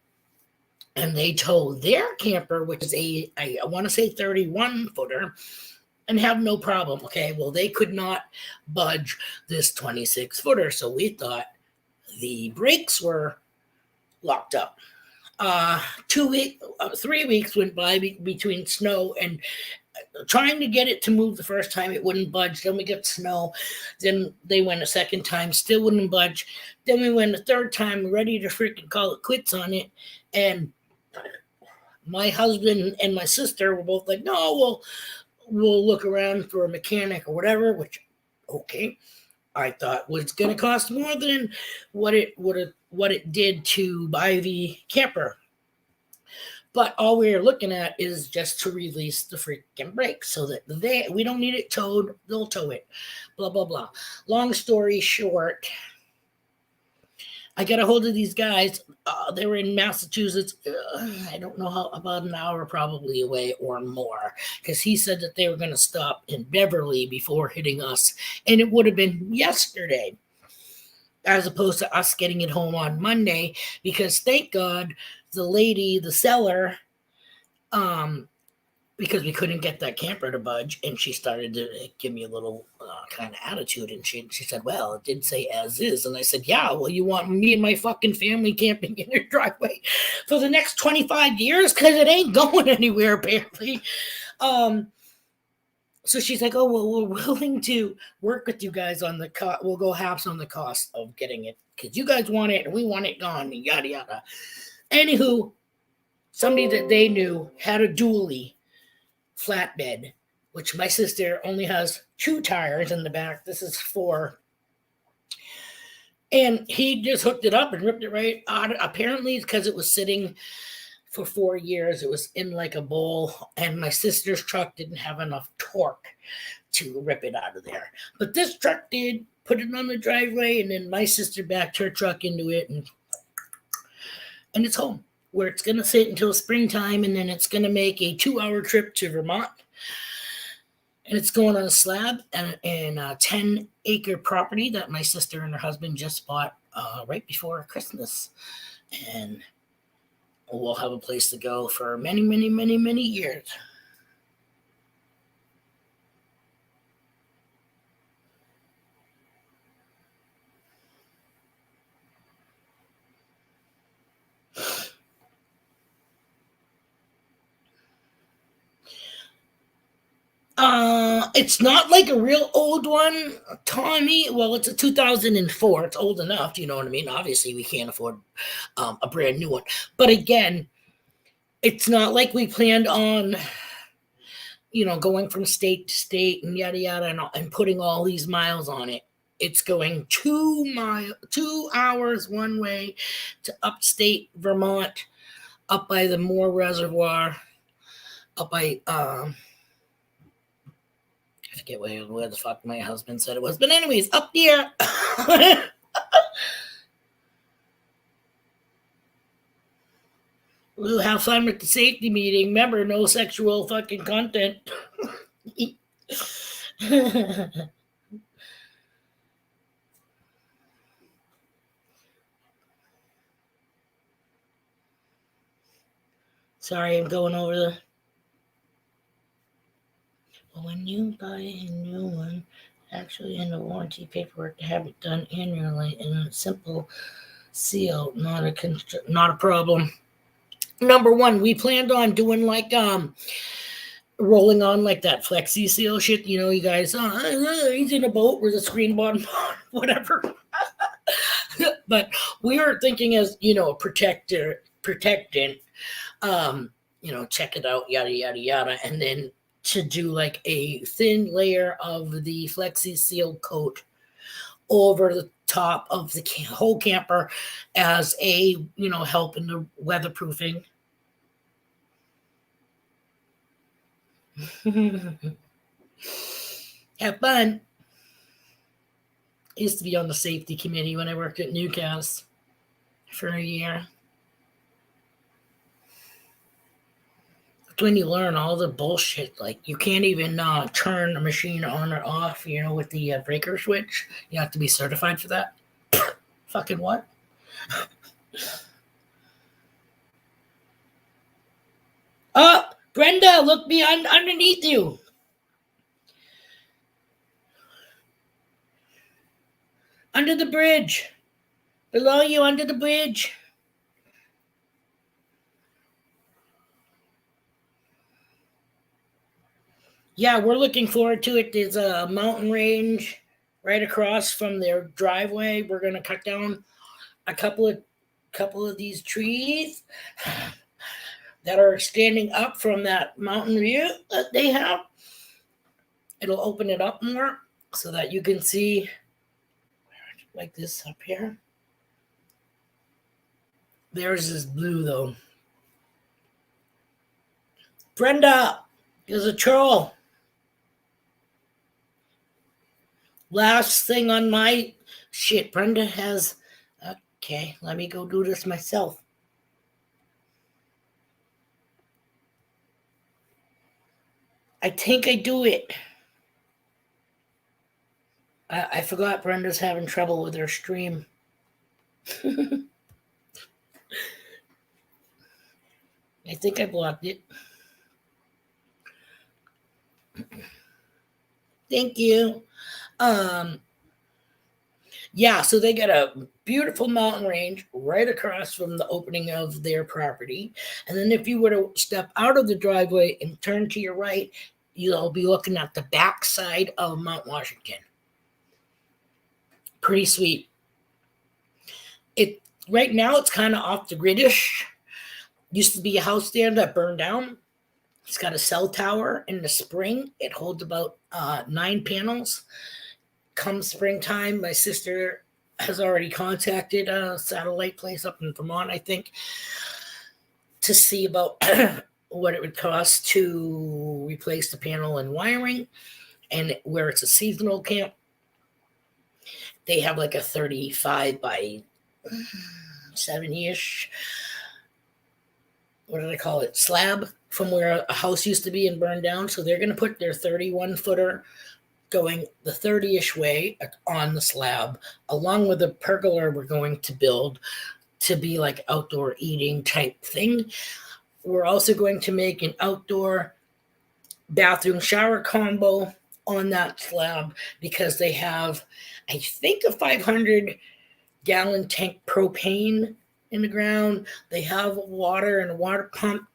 and they towed their camper, which is I want to say 31 footer, and have no problem. Okay, well, they could not budge this 26 footer, so we thought the brakes were locked up. 3 weeks went by between snow and trying to get it to move the first time. It wouldn't budge. Then we got snow. Then they went a second time, still wouldn't budge. Then we went a third time, ready to freaking call it quits on it. And my husband and my sister were both like, no, we'll look around for a mechanic or whatever, which, okay, I thought was going to cost more than what it did to buy the camper. But all we're looking at is just to release the freaking brakes so that we don't need it towed, they'll tow it. Blah, blah, blah. Long story short, I got a hold of these guys. They were in Massachusetts. I don't know about an hour probably away or more, because he said that they were going to stop in Beverly before hitting us. And it would have been yesterday, as opposed to us getting it home on Monday, because thank God the lady, the seller, because we couldn't get that camper to budge, and she started to give me a little kind of attitude, and she said, well, it did say as is. And I said, yeah, well, you want me and my fucking family camping in your driveway for the next 25 years? Because it ain't going anywhere, apparently. So she's like, oh, well, we're willing to work with you guys on the cost. We'll go halves on the cost of getting it, because you guys want it and we want it gone, and yada, yada. Anywho, somebody that they knew had a dually flatbed, which my sister only has 2 tires in the back. This is 4. And he just hooked it up and ripped it right out. Apparently, because it was sitting for 4 years, it was in like a bowl, and my sister's truck didn't have enough torque to rip it out of there. But this truck did, put it on the driveway, and then my sister backed her truck into it, and it's home, where it's going to sit until springtime, and then it's going to make a 2-hour trip to Vermont. And it's going on a slab and a 10-acre property that my sister and her husband just bought right before Christmas. And we'll have a place to go for many, many, many, many years. It's not like a real old one, Tommy. Well, it's a 2004. It's old enough, you know what I mean? Obviously, we can't afford a brand new one. But again, it's not like we planned on, going from state to state and yada yada and putting all these miles on it. It's going 2 hours one way to upstate Vermont, up by the Moore Reservoir, up by I forget where the fuck my husband said it was. But anyways, up there. We'll have fun with the safety meeting. Remember, no sexual fucking content. Sorry, I'm going over the... When you buy a new one, actually in the warranty paperwork to have it done annually in a simple seal, not a problem. Number one, we planned on doing like rolling on like that flexi seal shit. You know, you guys, he's in a boat with a screen bottom, whatever. But we were thinking as a protectant. Check it out, yada yada yada, and then to do like a thin layer of the flexi seal coat over the top of the whole camper as a help in the weatherproofing. Have fun. I used to be on the safety committee when I worked at Newcastle for a year. When you learn all the bullshit, like you can't even turn a machine on or off, with the breaker switch. You have to be certified for that. Fucking what? Oh, Brenda, look behind underneath you. Under the bridge. Below you, under the bridge. Yeah, we're looking forward to it. There's a mountain range right across from their driveway. We're gonna cut down a couple of these trees that are standing up from that mountain view that they have. It'll open it up more so that you can see like this up here. Theirs is blue though. Brenda is a troll. Last thing on my shit, Brenda has. Okay, let me go do this myself. I think I do it. I forgot Brenda's having trouble with her stream. I think I blocked it. Thank you. Yeah, so they got a beautiful mountain range right across from the opening of their property. And then if you were to step out of the driveway and turn to your right, you'll be looking at the back side of Mount Washington. Pretty sweet. It right now it's kind of off the gridish. Used to be a house there that burned down. It's got a cell tower in the spring. It holds about 9 panels. Come springtime, my sister has already contacted a satellite place up in Vermont, I think, to see about what it would cost to replace the panel and wiring. And where it's a seasonal camp, they have like a 35 by 70-ish, what do they call it, slab from where a house used to be and burned down. So they're going to put their 31-footer going the 30-ish way on the slab, along with the pergola we're going to build to be like outdoor eating type thing. We're also going to make an outdoor bathroom shower combo on that slab because they have, I think, a 500-gallon tank propane in the ground. They have water and a water pump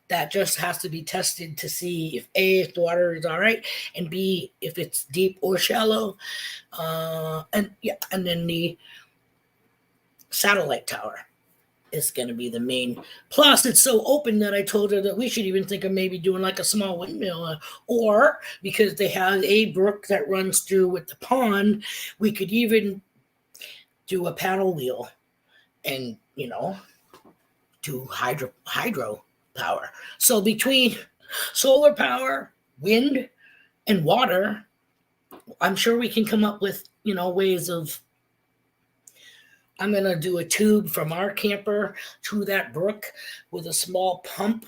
that just has to be tested to see if the water is all right, and B, if it's deep or shallow. And then the satellite tower is going to be the main. Plus, it's so open that I told her that we should even think of maybe doing like a small windmill, or because they have a brook that runs through with the pond, we could even do a paddle wheel and, do hydro power. So between solar power, wind, and water, I'm sure we can come up with, ways of. I'm going to do a tube from our camper to that brook with a small pump,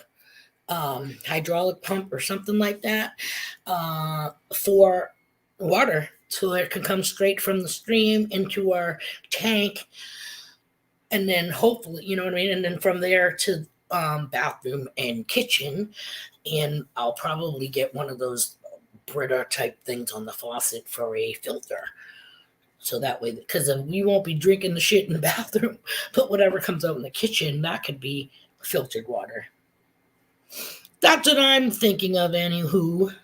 hydraulic pump or something like that, for water so it can come straight from the stream into our tank. And then hopefully, you know what I mean? And then from there to bathroom and kitchen. And I'll probably get one of those Brita type things on the faucet for a filter. So that way, because we won't be drinking the shit in the bathroom, but whatever comes out in the kitchen, that could be filtered water. That's what I'm thinking of, anywho.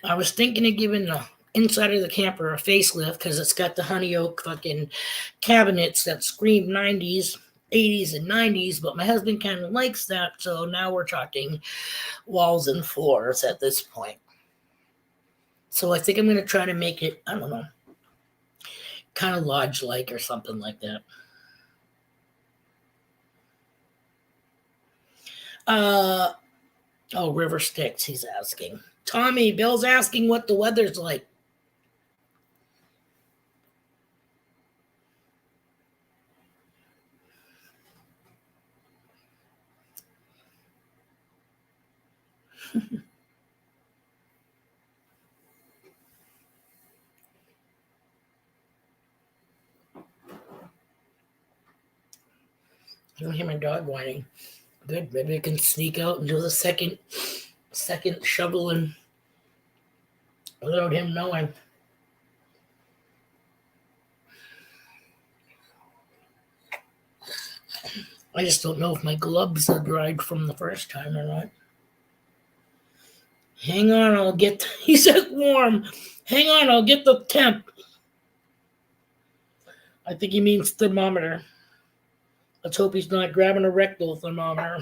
I was thinking of giving the inside of the camper a facelift because it's got the honey oak fucking cabinets that scream 90s, 80s, and 90s, but my husband kind of likes that, so now we're talking walls and floors at this point. So I think I'm going to try to make it, I don't know, kind of lodge like or something like that. River Styx, he's asking. Tommy, Bill's asking what the weather's like. I don't hear my dog whining. Good, maybe I can sneak out and do the second shoveling without him knowing. I just don't know if my gloves are dried from the first time or not. Hang on, I'll get. He said warm. Hang on, I'll get the temp. I think he means thermometer. Let's hope he's not grabbing a rectal thermometer.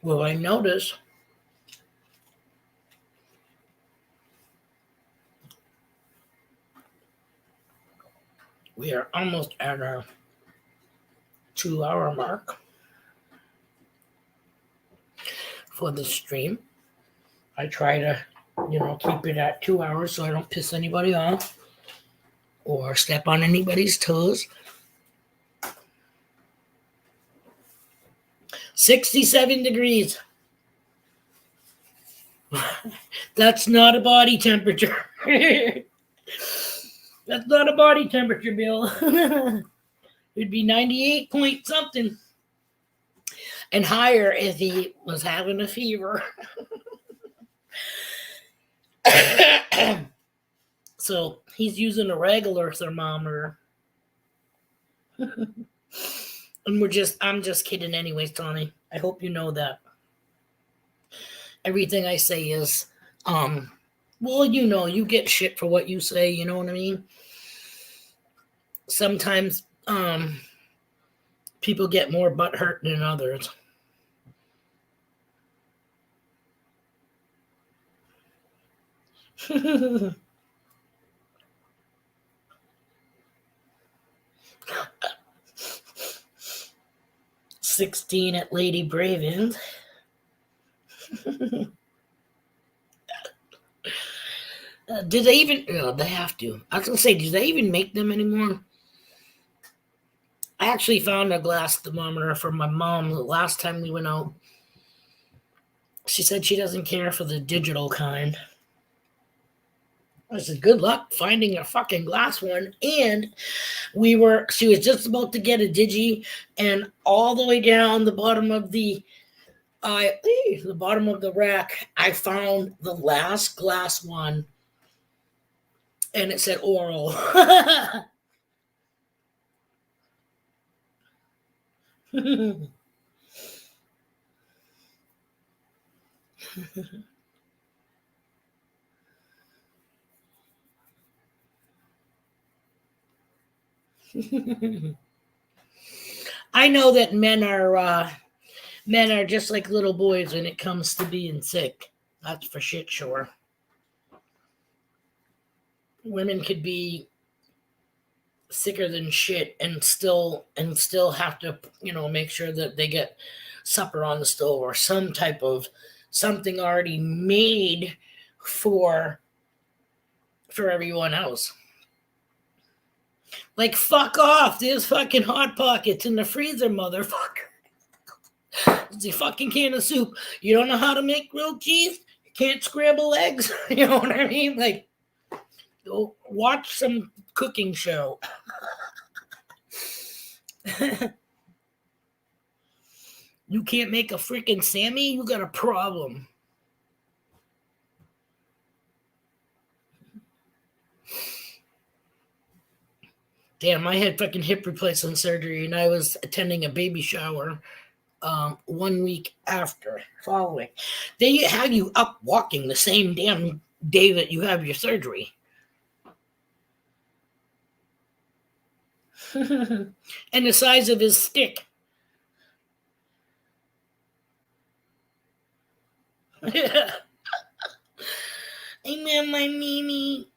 Well, I notice we are almost at our 2-hour mark for the stream. I try to, keep it at 2 hours so I don't piss anybody off or step on anybody's toes. 67 degrees. That's not a body temperature. That's not a body temperature, Bill. It'd be 98 point something. And higher if he was having a fever. So he's using a regular thermometer. And I'm just kidding anyways, Tony. I hope you know that. Everything I say is, well, you get shit for what you say, you know what I mean? Sometimes, people get more butthurt than others. $16 at Lady Bravens. Do they even? Oh, they have to. I was gonna say, do they even make them anymore? I actually found a glass thermometer for my mom the last time we went out. She said she doesn't care for the digital kind. I said, good luck finding a fucking glass one. And she was just about to get a digi, and all the way down the bottom of the bottom of the rack, I found the last glass one, and it said oral. I know that men are just like little boys when it comes to being sick. That's for shit sure. Women could be sicker than shit and still have to, make sure that they get supper on the stove or some type of something already made for everyone else. Like, fuck off. There's fucking Hot Pockets in the freezer, motherfucker. It's a fucking can of soup. You don't know how to make grilled cheese? You can't scramble eggs? You know what I mean? Like, go watch some cooking show. You can't make a freaking Sammy? You got a problem. Damn, I had fucking hip replacement surgery and I was attending a baby shower 1 week after following. They have you up walking the same damn day that you have your surgery. And the size of his stick. Amen, my Mimi.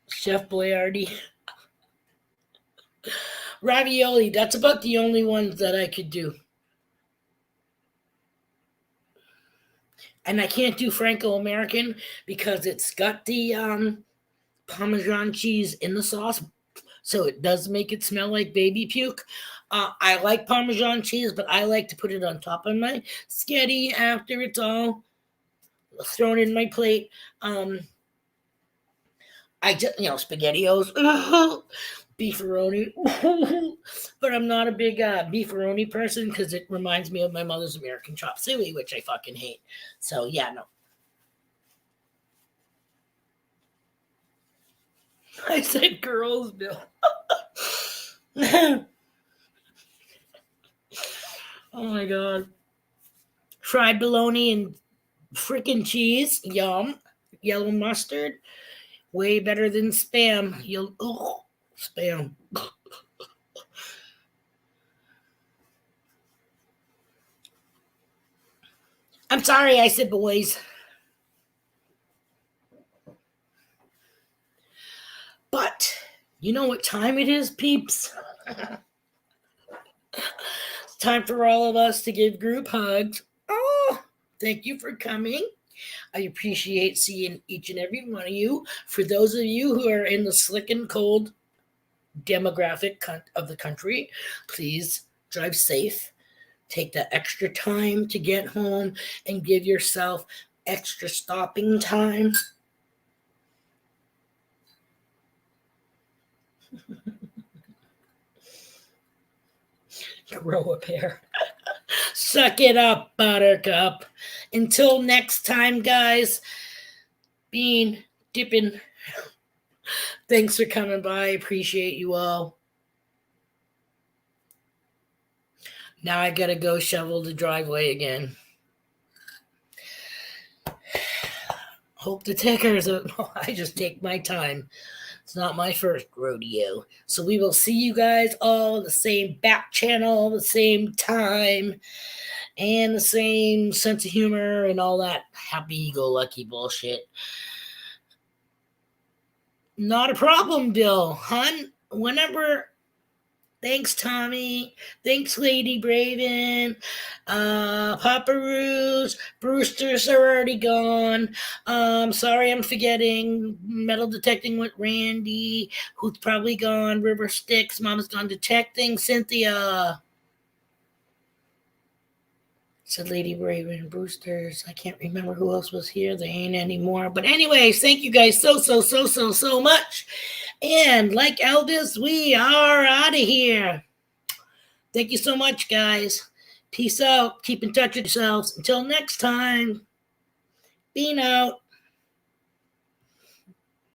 Chef Boyardee. Ravioli, that's about the only ones that I could do. And I can't do Franco American because it's got the Parmesan cheese in the sauce, so it does make it smell like baby puke. I like Parmesan cheese, but I like to put it on top of my sketty after it's all thrown in my plate. I just, SpaghettiOs, beefaroni, but I'm not a big beefaroni person because it reminds me of my mother's American chop suey, which I fucking hate. So yeah, no. I said girls, Bill. Oh my god. Fried bologna and freaking cheese, yum. Yellow mustard, way better than spam. Spam. I'm sorry, I said boys. But you know what time it is, peeps? It's time for all of us to give group hugs. Oh, thank you for coming. I appreciate seeing each and every one of you. For those of you who are in the slick and cold demographic of the country, please drive safe. Take that extra time to get home and give yourself extra stopping time. Grow a pair. Suck it up, Buttercup. Until next time, guys. Bean, dipping. Thanks for coming by. Appreciate you all. Now I gotta go shovel the driveway again. Hope the tickers. I just take my time. It's not my first rodeo. So we will see you guys all the same back channel, the same time, and the same sense of humor and all that happy-go-lucky bullshit. Not a problem, Bill. Hun, whenever. Thanks, Tommy. Thanks, Lady Braven. Papa Rouge. Brewsters are already gone. Sorry, I'm forgetting. Metal detecting with Randy, who's probably gone. River Sticks. Mama's gone detecting. Cynthia. Said Lady Braven. Brewsters. I can't remember who else was here. They ain't anymore. But anyways, thank you guys so much. And like Elvis, we are out of here. Thank you so much, guys. Peace out. Keep in touch with yourselves. Until next time, Bean out.